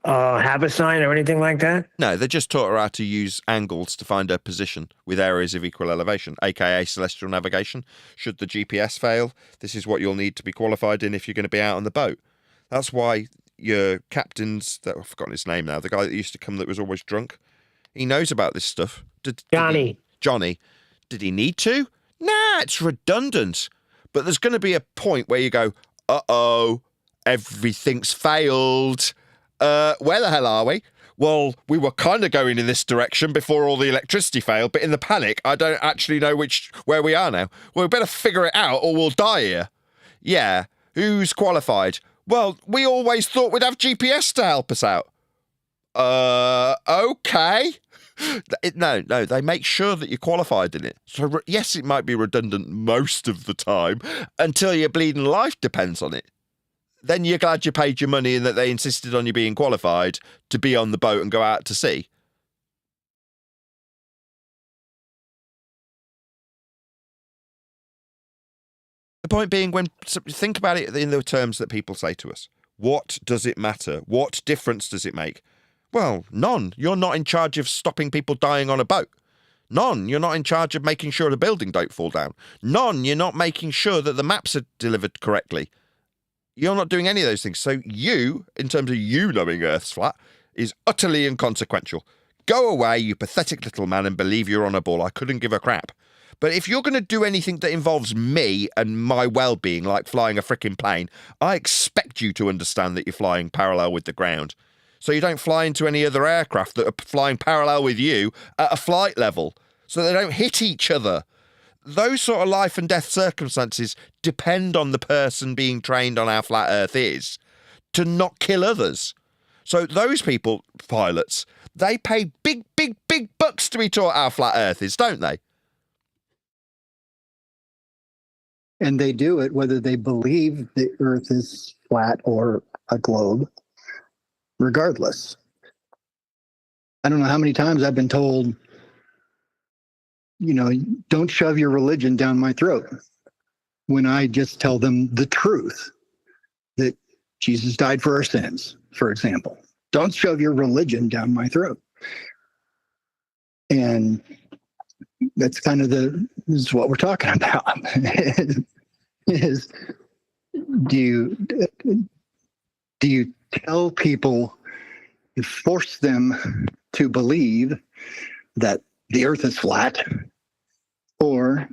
Habersign or anything like that? No, they just taught her how to use angles to find her position with areas of equal elevation, aka celestial navigation. Should the GPS fail, this is what you'll need to be qualified in if you're going to be out on the boat. That's why your captain's, I've forgotten his name now, the guy that used to come that was always drunk, he knows about this stuff. Johnny. Did he need to? Nah, it's redundant. But there's going to be a point where you go, uh-oh, everything's failed. Where the hell are we? Well, we were kind of going in this direction before all the electricity failed, but in the panic, I don't actually know where we are now. Well, we better figure it out or we'll die here. Yeah, who's qualified? Well, we always thought we'd have GPS to help us out. Okay. No, they make sure that you're qualified in it. So, yes, it might be redundant most of the time until your bleeding life depends on it. Then you're glad you paid your money and that they insisted on you being qualified to be on the boat and go out to sea. The point being, think about it in the terms that people say to us. What does it matter? What difference does it make? Well, none. You're not in charge of stopping people dying on a boat. None. You're not in charge of making sure the building don't fall down. None. You're not making sure that the maps are delivered correctly. You're not doing any of those things. So you, in terms of you knowing Earth's flat, is utterly inconsequential. Go away, you pathetic little man, and believe you're on a ball. I couldn't give a crap. But if you're going to do anything that involves me and my well-being, like flying a frickin' plane, I expect you to understand that you're flying parallel with the ground. So you don't fly into any other aircraft that are flying parallel with you at a flight level, so they don't hit each other. Those sort of life and death circumstances depend on the person being trained on how flat Earth is to not kill others. So those people, pilots, they pay big, big, big bucks to be taught how flat Earth is, don't they? And they do it whether they believe the Earth is flat or a globe, regardless. I don't know how many times I've been told, don't shove your religion down my throat, when I just tell them the truth, that Jesus died for our sins, for example. Don't shove your religion down my throat. And that's kind of this is what we're talking about. is do you tell people, you force them to believe that the Earth is flat, or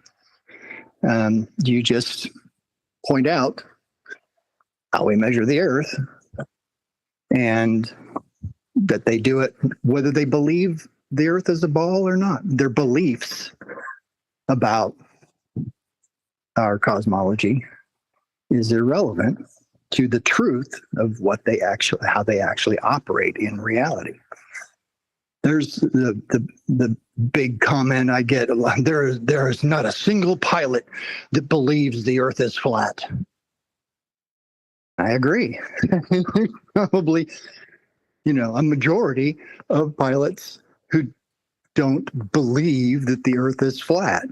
do you just point out how we measure the Earth and that they do it whether they believe the Earth is a ball or not? Their beliefs about our cosmology is irrelevant to the truth of how they actually operate in reality. There's the big comment I get a lot. There is not a single pilot that believes the Earth is flat. I agree. Probably, a majority of pilots who don't believe that the Earth is flat,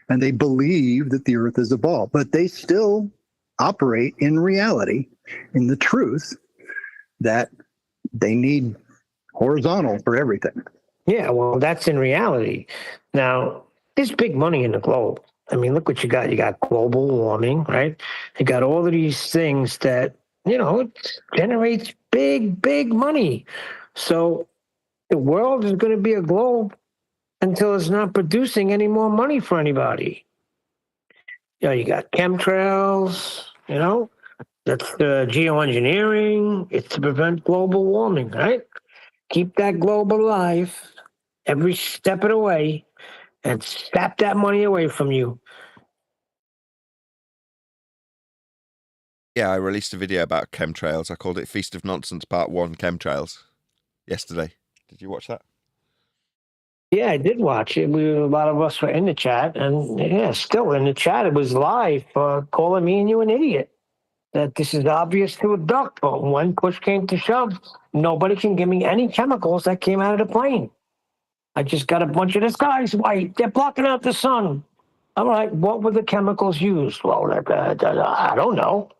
and they believe that the Earth is a ball, but they still operate in reality, in the truth that they need horizontal for everything. Yeah, well, that's in reality. Now, there's big money in the globe. I mean, look what you got. You got global warming, right? You got all of these things that, it generates big, big money. So the world is going to be a globe until it's not producing any more money for anybody. You got chemtrails, that's the geoengineering. It's to prevent global warming, right? Keep that globe alive every step of the way and snap that money away from you. Yeah, I released a video about chemtrails. I called it Feast of Nonsense Part 1 Chemtrails yesterday. Did you watch that? Yeah, I did watch it. A lot of us were in the chat, and still in the chat. It was live, calling me and you an idiot. That this is obvious to a duck, but when push came to shove, nobody can give me any chemicals that came out of the plane. I just got a bunch of the sky's white. They're blocking out the sun. All right, what were the chemicals used? Well, I don't know.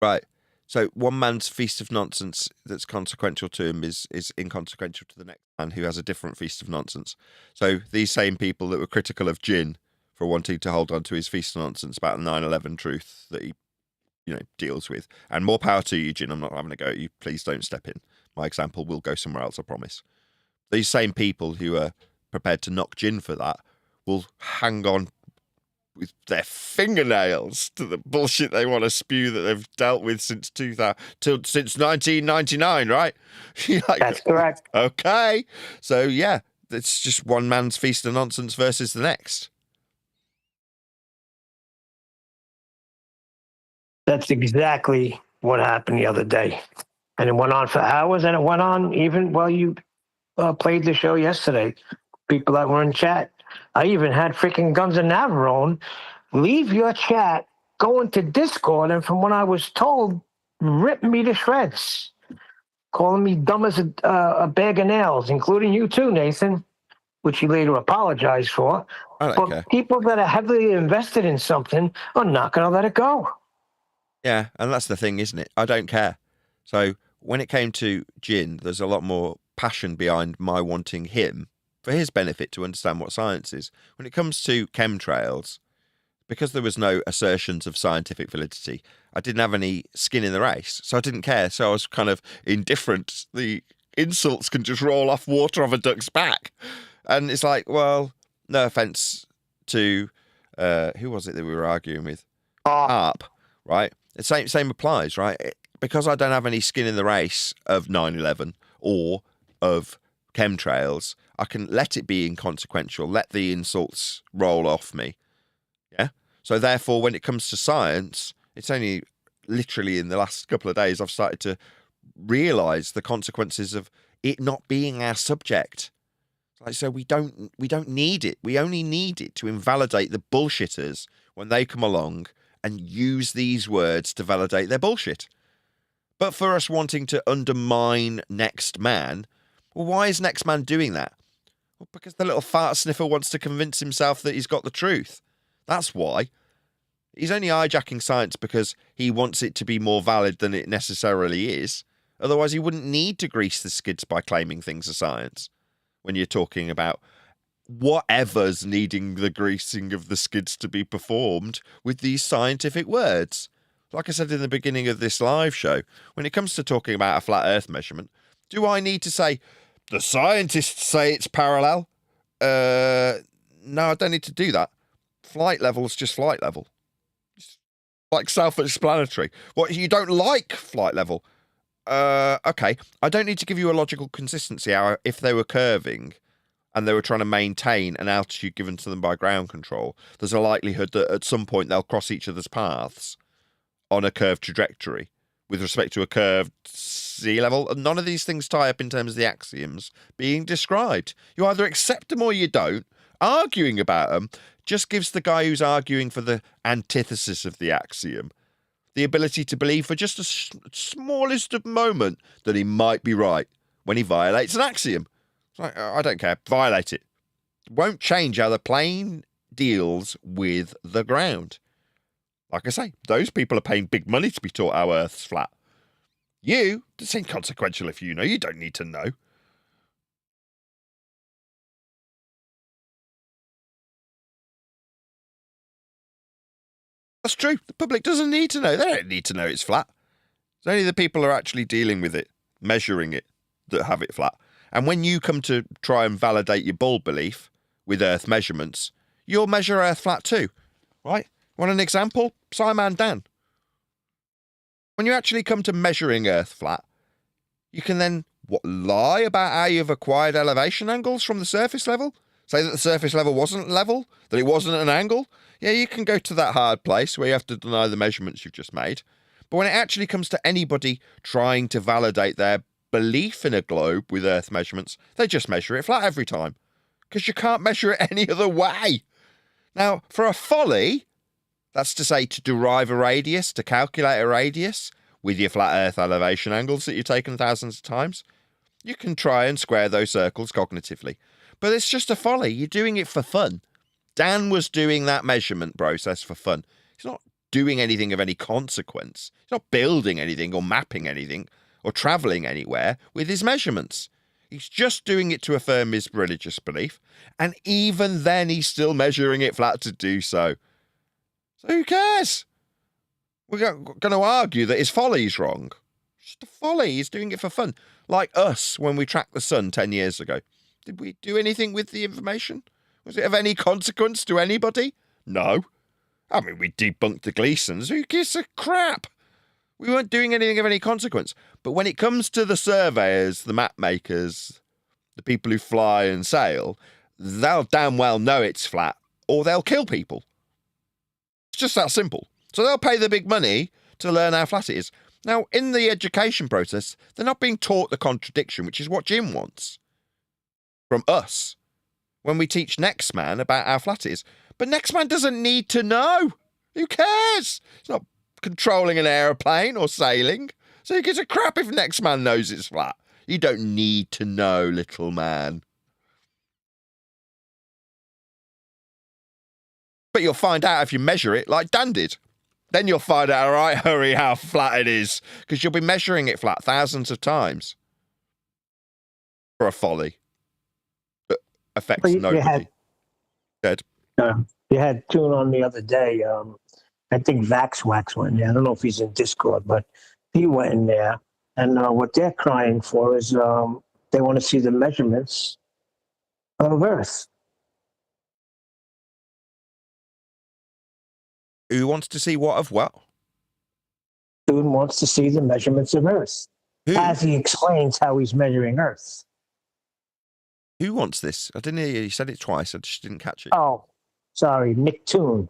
Right. So one man's feast of nonsense that's consequential to him is inconsequential to the next man who has a different feast of nonsense. So these same people that were critical of Jin for wanting to hold on to his feast of nonsense about the 9/11 truth that he deals with. And more power to you, Jin. I'm not having a go at you. Please don't step in. My example will go somewhere else, I promise. These same people who are prepared to knock Jin for that will hang on with their fingernails to the bullshit they want to spew that they've dealt with since 1999, right? That's correct. Okay. So, yeah, it's just one man's feast of nonsense versus the next. That's exactly what happened the other day. And it went on for hours, and it went on even while you played the show yesterday. People that were in chat. I even had freaking Guns and Navarone leave your chat, go into Discord, and from what I was told, rip me to shreds. Calling me dumb as a bag of nails, including you too, Nathan, which he later apologized for. But people that are heavily invested in something are not going to let it go. Yeah, and that's the thing, isn't it? I don't care. So when it came to Jin, there's a lot more passion behind my wanting him, for his benefit, to understand what science is. When it comes to chemtrails, because there was no assertions of scientific validity, I didn't have any skin in the race, so I didn't care. So I was kind of indifferent. The insults can just roll off water off a duck's back. And it's like, well, no offence to, who was it that we were arguing with? Harp, right? The same applies, right? Because I don't have any skin in the race of 9/11 or of chemtrails, I can let it be inconsequential, let the insults roll off me. Yeah? So therefore, when it comes to science, it's only literally in the last couple of days I've started to realise the consequences of it not being our subject. Like, so we don't need it. We only need it to invalidate the bullshitters when they come along and use these words to validate their bullshit. But for us wanting to undermine Next Man, well, why is Next Man doing that? Well, because the little fart sniffer wants to convince himself that he's got the truth. That's why. He's only hijacking science because he wants it to be more valid than it necessarily is. Otherwise, he wouldn't need to grease the skids by claiming things are science. When you're talking about whatever's needing the greasing of the skids to be performed with these scientific words. Like I said in the beginning of this live show, when it comes to talking about a flat earth measurement, do I need to say, the scientists say it's parallel? No, I don't need to do that. Flight level is just flight level. It's like self-explanatory. What, you don't like flight level? Okay. I don't need to give you a logical consistency. If they were curving and they were trying to maintain an altitude given to them by ground control, there's a likelihood that at some point they'll cross each other's paths on a curved trajectory with respect to a curved sea level. And none of these things tie up in terms of the axioms being described. You either accept them or you don't. Arguing about them just gives the guy who's arguing for the antithesis of the axiom the ability to believe for just the smallest of moment that he might be right when he violates an axiom. It's like, I don't care, violate it. It won't change how the plane deals with the ground. Like I say, those people are paying big money to be taught how Earth's flat. You, this ain't consequential if you know. You don't need to know. That's true. The public doesn't need to know. They don't need to know it's flat. It's only the people who are actually dealing with it, measuring it, that have it flat. And when you come to try and validate your bull belief with Earth measurements, you'll measure Earth flat too, right? Want an example? Simon Dan. When you actually come to measuring Earth flat, you can then lie about how you've acquired elevation angles from the surface level? Say that the surface level wasn't level, that it wasn't an angle? Yeah, you can go to that hard place where you have to deny the measurements you've just made. But when it actually comes to anybody trying to validate their belief in a globe with Earth measurements, they just measure it flat every time. Because you can't measure it any other way. Now, for a folly, that's to say to derive a radius, to calculate a radius with your flat Earth elevation angles that you've taken thousands of times, you can try and square those circles cognitively. But it's just a folly. You're doing it for fun. Dan was doing that measurement process for fun. He's not doing anything of any consequence. He's not building anything or mapping anything or travelling anywhere with his measurements. He's just doing it to affirm his religious belief. And even then, he's still measuring it flat to do so. So who cares? We're going to argue that his folly is wrong. It's just a folly. He's doing it for fun. Like us when we tracked the sun 10 years ago. Did we do anything with the information? Was it of any consequence to anybody? No. I mean, we debunked the Gleasons. Who gives a crap? We weren't doing anything of any consequence. But when it comes to the surveyors, the map makers, the people who fly and sail, they'll damn well know it's flat or they'll kill people. It's just that simple. So they'll pay the big money to learn how flat it is. Now, in the education process, they're not being taught the contradiction, which is what Jim wants from us when we teach Next Man about how flat it is. But Next Man doesn't need to know. Who cares? It's not controlling an aeroplane or sailing. So who gives a crap if Next Man knows it's flat? You don't need to know, little man. But you'll find out if you measure it like Dan did. Then you'll find out, all right, hurry, how flat it is. Because you'll be measuring it flat thousands of times. For a folly. That affects nobody. You had Tune on the other day. I think Vaxwax went there. I don't know if he's in Discord, but he went in there. And what they're crying for is they want to see the measurements of Earth. Who wants to see what of what? Tune wants to see the measurements of Earth. Who? As he explains how he's measuring Earth. Who wants this? I didn't hear you. You said it twice. I just didn't catch it. Oh, sorry, Nick Tune.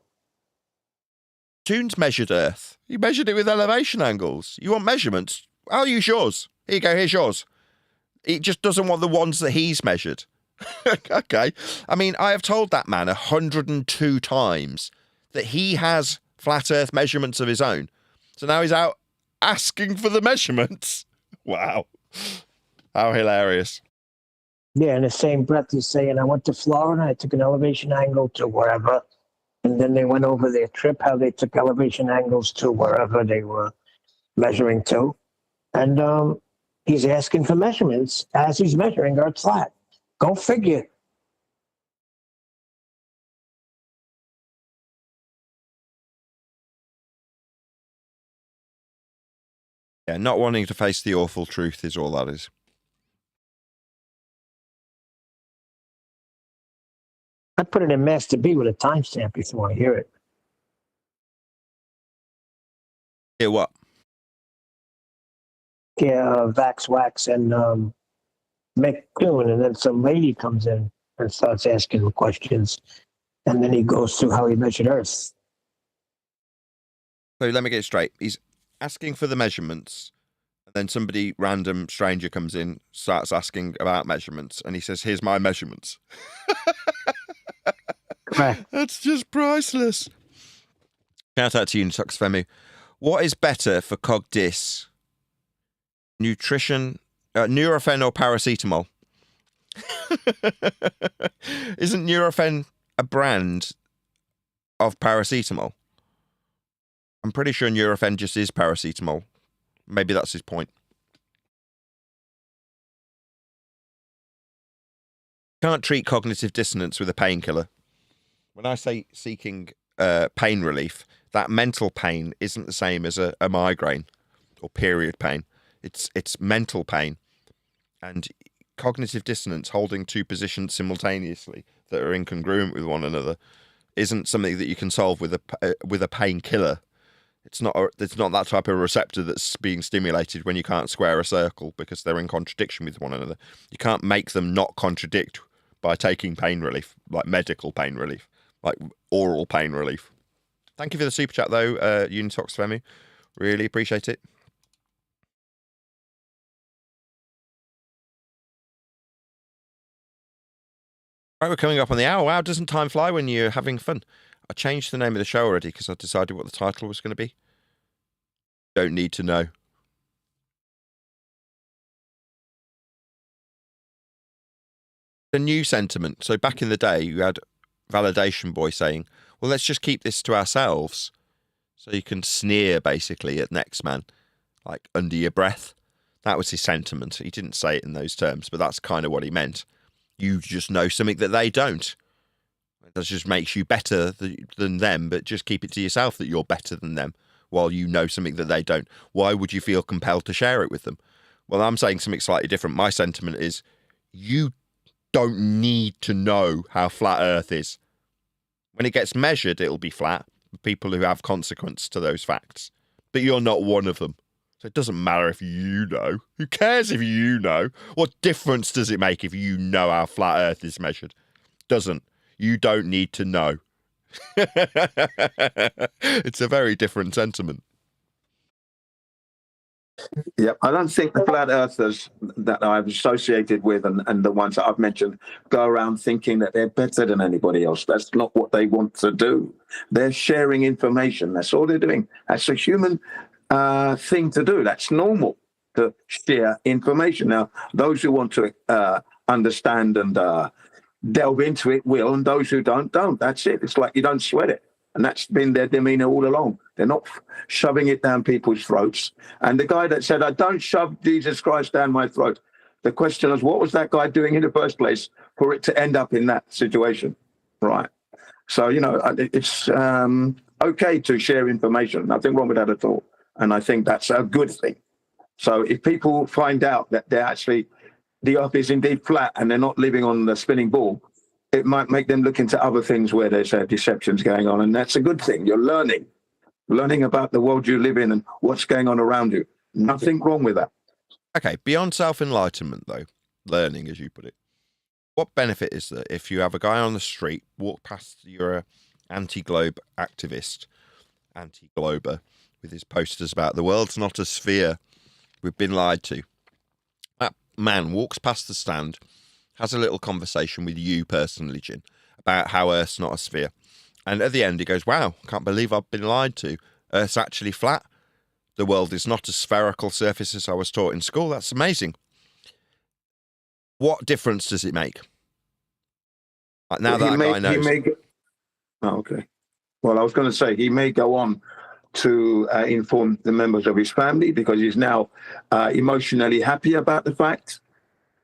Tune's measured Earth. He measured it with elevation angles. You want measurements? I'll use yours. Here you go. Here's yours. He just doesn't want the ones that he's measured. Okay. I mean, I have told that man 102 times that he has flat Earth measurements of his own. So now he's out asking for the measurements. Wow. How hilarious. Yeah, in the same breath, he's saying, I went to Florida, I took an elevation angle to wherever. And then they went over their trip, how they took elevation angles to wherever they were measuring to. And he's asking for measurements as he's measuring Earth flat. Go figure. Yeah, not wanting to face the awful truth is all that is. I put it in Master B with a timestamp if you want to hear it. Hear what? Yeah, Vax Wax and Mick Tune, and then some lady comes in and starts asking him questions. And then he goes through how he measured Earth. So let me get it straight. He's asking for the measurements, and then somebody random stranger comes in, starts asking about measurements, and he says, "Here's my measurements." Correct. That's just priceless. Shout out to you, Femu. What is better for cogdis? Nutrition, Nurofen or paracetamol? Isn't Nurofen a brand of paracetamol? I'm pretty sure Nurofen just is paracetamol. Maybe that's his point. Can't treat cognitive dissonance with a painkiller. When I say seeking pain relief, that mental pain isn't the same as a migraine or period pain. It's mental pain. And cognitive dissonance, holding two positions simultaneously that are incongruent with one another, isn't something that you can solve with a painkiller. It's not that type of receptor that's being stimulated when you can't square a circle because they're in contradiction with one another. You can't make them not contradict by taking pain relief, like medical pain relief, like oral pain relief. Thank you for the super chat, though, Unitox Femi. Really appreciate it. Right, we're coming up on the hour. Wow, doesn't time fly when you're having fun? I changed the name of the show already because I decided what the title was going to be. Don't need to know. The new sentiment. So back in the day, you had Validation Boy saying, well, let's just keep this to ourselves. So you can sneer, basically, at next man, like under your breath. That was his sentiment. He didn't say it in those terms, but that's kind of what he meant. You just know something that they don't. That just makes you better than them, but just keep it to yourself that you're better than them while you know something that they don't. Why would you feel compelled to share it with them? Well, I'm saying something slightly different. My sentiment is you don't need to know how flat Earth is. When it gets measured, it'll be flat. People who have consequence to those facts. But you're not one of them. So it doesn't matter if you know. Who cares if you know? What difference does it make if you know how flat Earth is measured? Doesn't. You don't need to know. It's a very different sentiment. Yeah, I don't think the flat earthers that I've associated with and the ones that I've mentioned go around thinking that they're better than anybody else. That's not what they want to do. They're sharing information. That's all they're doing. That's a human thing to do. That's normal to share information. Now, those who want to understand and delve into it will, and those who don't. That's it. It's like you don't sweat it. And that's been their demeanor all along. They're not shoving it down people's throats. And the guy that said, I don't shove Jesus Christ down my throat. The question is, what was that guy doing in the first place for it to end up in that situation? Right. So, you know, it's okay to share information. Nothing wrong with that at all. And I think that's a good thing. So if people find out that they're actually, the earth is indeed flat and they're not living on the spinning ball, it might make them look into other things where there's deceptions going on. And that's a good thing. You're learning about the world you live in and what's going on around you. Nothing wrong with that. Okay, beyond self-enlightenment, though, learning, as you put it, what benefit is there if you have a guy on the street walk past your anti-globe activist, anti-glober, with his posters about the world's not a sphere, we've been lied to. That man walks past the stand, has a little conversation with you personally, Jin, about how Earth's not a sphere. And at the end, he goes, wow, can't believe I've been lied to. Earth's actually flat. The world is not a spherical surface as I was taught in school. That's amazing. What difference does it make? Like now that guy knows. Okay. Well, I was going to say, he may go on to inform the members of his family because he's now emotionally happy about the fact.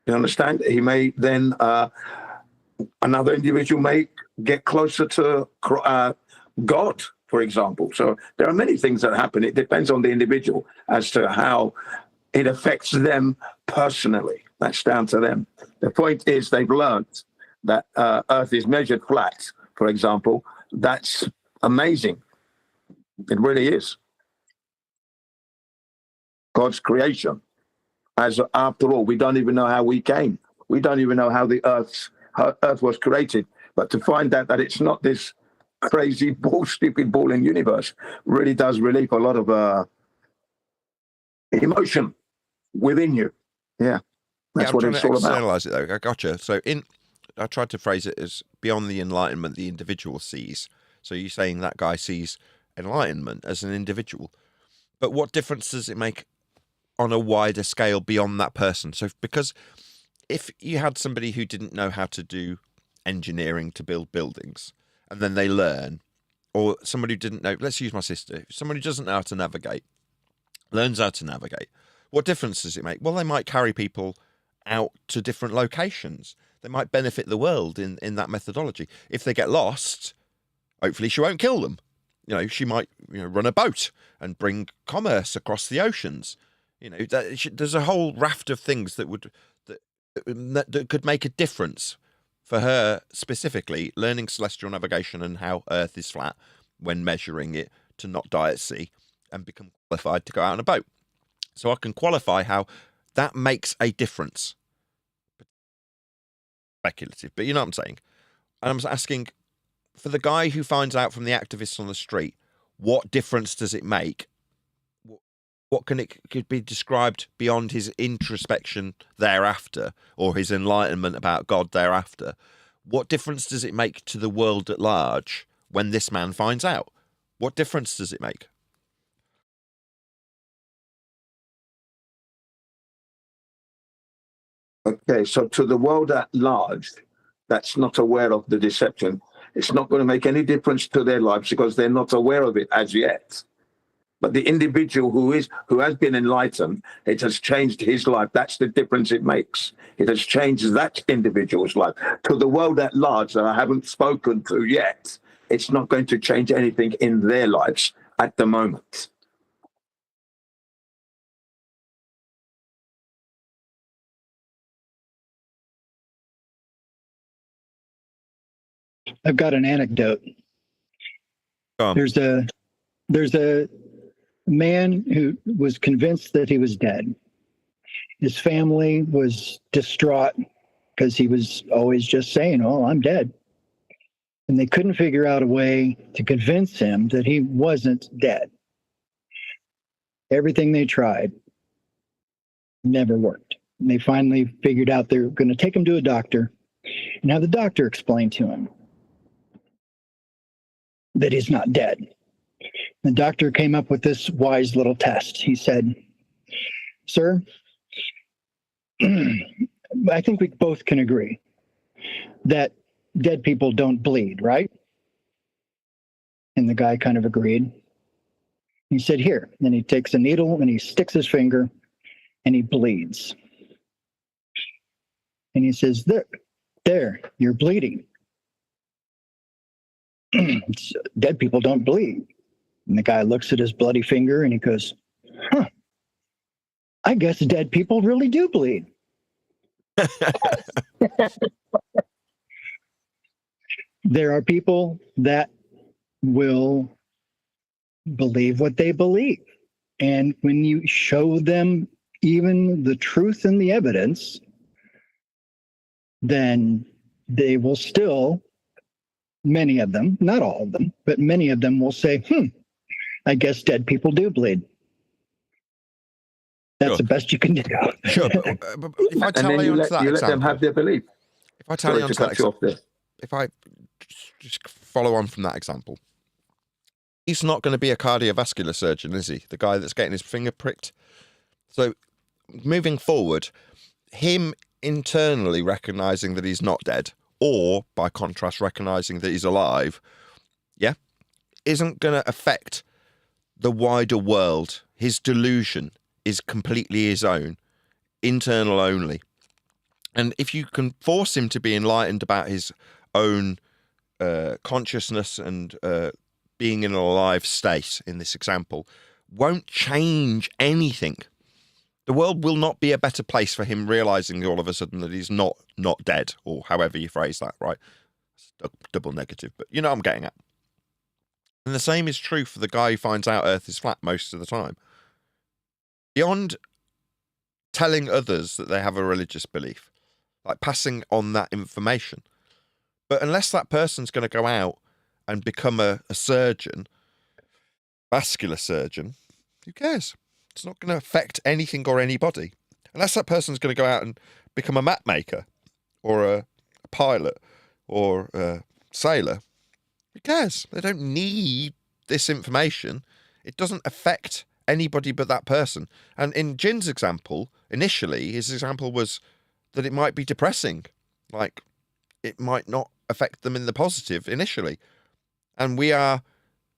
You understand? He may then, another individual may get closer to God, for example. So there are many things that happen. It depends on the individual as to how it affects them personally. That's down to them. The point is they've learned that Earth is measured flat, for example. That's amazing. It really is. God's creation. As after all, we don't even know how we came. We don't even know how the Earth was created. But to find out that it's not this crazy ball, stupid balling universe really does relieve a lot of emotion within you. Yeah, that's what it's all about. Externalize it though. I gotcha. So I tried to phrase it as beyond the enlightenment the individual sees. So you're saying that guy sees enlightenment as an individual. But what difference does it make on a wider scale beyond that person? So because if you had somebody who didn't know how to do engineering to build buildings and then they learn, or somebody who didn't know, let's use my sister, somebody who doesn't know how to navigate, learns how to navigate, what difference does it make? Well, they might carry people out to different locations. They might benefit the world in that methodology. If they get lost, hopefully she won't kill them. She might run a boat and bring commerce across the oceans. There's a whole raft of things that could make a difference for her specifically, learning celestial navigation and how Earth is flat when measuring it to not die at sea and become qualified to go out on a boat. So I can qualify how that makes a difference. Speculative, but you know what I'm saying. And I'm asking, for the guy who finds out from the activists on the street, what difference does it make? What could be described beyond his introspection thereafter, or his enlightenment about God thereafter? What difference does it make to the world at large when this man finds out? What difference does it make? Okay, so to the world at large, that's not aware of the deception, it's not going to make any difference to their lives because they're not aware of it as yet. But the individual who has been enlightened, it has changed his life. That's the difference it makes. It has changed that individual's life. To the world at large that I haven't spoken to yet, it's not going to change anything in their lives at the moment. I've got an anecdote. There's a man who was convinced that he was dead. His family was distraught because he was always just saying, "Oh, I'm dead." And they couldn't figure out a way to convince him that he wasn't dead. Everything they tried never worked. And they finally figured out they were going to take him to a doctor and have the doctor explain to him that he's not dead. The doctor came up with this wise little test. He said, "Sir, I think we both can agree that dead people don't bleed, right?" And the guy kind of agreed. He said, "Here." Then he takes a needle and he sticks his finger and he bleeds. And he says, there, you're bleeding. Dead people don't bleed. And the guy looks at his bloody finger and he goes, "Huh, I guess dead people really do bleed." There are people that will believe what they believe. And when you show them even the truth and the evidence, then they will still, many of them, not all of them, but many of them will say, I guess dead people do bleed. That's the best you can do. Sure, but if I tell you let them have their belief. If I tell you onto that example, if I just follow on from that example, he's not going to be a cardiovascular surgeon, is he? The guy that's getting his finger pricked. So moving forward, him internally recognizing that he's not dead, or by contrast recognizing that he's alive, isn't going to affect the wider world. His delusion is completely his own, internal only. And if you can force him to be enlightened about his own consciousness and being in an alive state, in this example, won't change anything. The world will not be a better place for him realizing all of a sudden that he's not dead, or however you phrase that, right? It's double negative, but you know what I'm getting at. And the same is true for the guy who finds out Earth is flat most of the time. Beyond telling others that they have a religious belief, like passing on that information. But unless that person's going to go out and become a surgeon, vascular surgeon, who cares? It's not going to affect anything or anybody. Unless that person's going to go out and become a map maker or a pilot or a sailor. Who cares? They don't need this information. It doesn't affect anybody but that person. And in Jin's example, initially, his example was that it might be depressing. Like, it might not affect them in the positive initially. And we are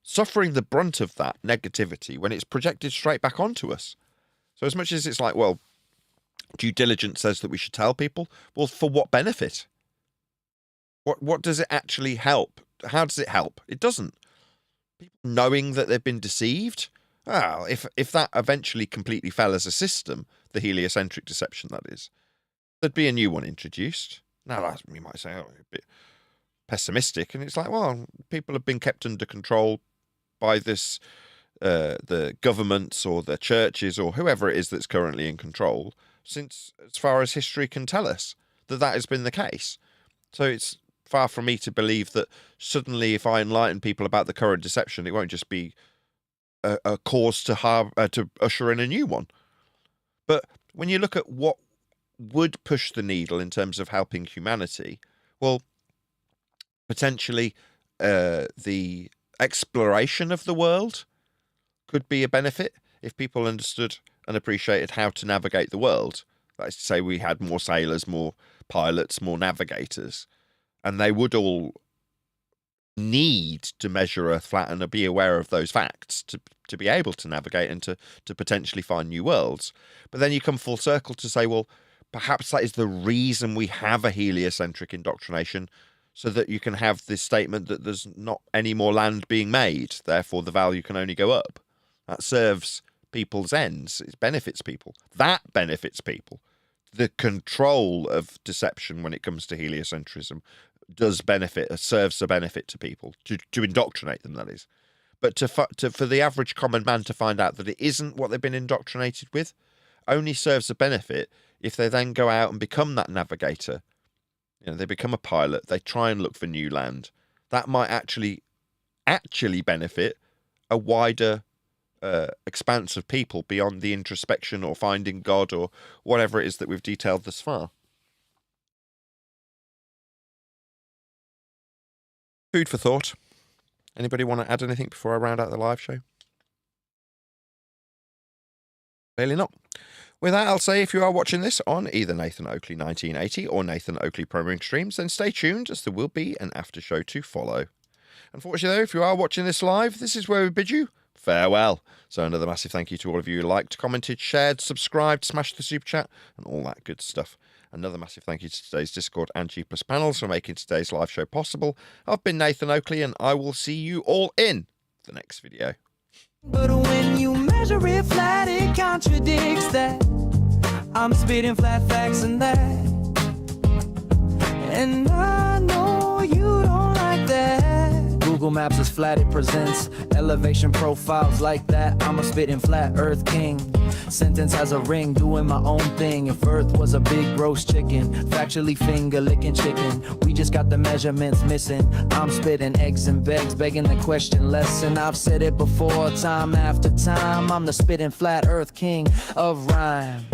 suffering the brunt of that negativity when it's projected straight back onto us. So as much as it's like, well, due diligence says that we should tell people, well, for what benefit? What does it actually help? How does it help? It doesn't. People knowing that they've been deceived, well, if that eventually completely fell as a system, the heliocentric deception that is, there'd be a new one introduced. Now, you might say, oh, a bit pessimistic, and it's like, well, people have been kept under control by this, the governments or the churches or whoever it is that's currently in control, since as far as history can tell us that has been the case. So it's far from me to believe that suddenly if I enlighten people about the current deception, it won't just be a cause to usher in a new one. But when you look at what would push the needle in terms of helping humanity, well, potentially the exploration of the world could be a benefit if people understood and appreciated how to navigate the world. That is to say, we had more sailors, more pilots, more navigators, and they would all need to measure Earth flat and be aware of those facts to be able to navigate and to potentially find new worlds. But then you come full circle to say, well, perhaps that is the reason we have a heliocentric indoctrination, so that you can have this statement that there's not any more land being made, therefore the value can only go up. That serves people's ends. It benefits people. That benefits people. The control of deception when it comes to heliocentrism does benefit, serves a benefit to people, to indoctrinate them, that is. But for the average common man to find out that it isn't what they've been indoctrinated with only serves a benefit if they then go out and become that navigator. You know, they become a pilot, they try and look for new land. That might actually benefit a wider expanse of people beyond the introspection or finding God or whatever it is that we've detailed thus far. Food for thought. Anybody want to add anything before I round out the live show? Clearly not. With that, I'll say if you are watching this on either Nathan Oakley 1980 or Nathan Oakley Programming Streams, then stay tuned as there will be an after show to follow. Unfortunately, though, if you are watching this live, this is where we bid you farewell. So another massive thank you to all of you who liked, commented, shared, subscribed, smashed the super chat, and all that good stuff. Another massive thank you to today's Discord and G+ panels for making today's live show possible. I've been Nathan Oakley, and I will see you all in the next video. But when you measure it flat, it contradicts that. I'm spitting flat facts and that. And I know you don't like that. Google Maps is flat, it presents elevation profiles like that. I'm a spitting flat earth king. Sentence has a ring, doing my own thing. If Earth was a big roast chicken, factually finger licking chicken, we just got the measurements missing. I'm spitting eggs and begs, begging the question lesson. I've said it before, time after time. I'm the spitting flat earth king of rhyme.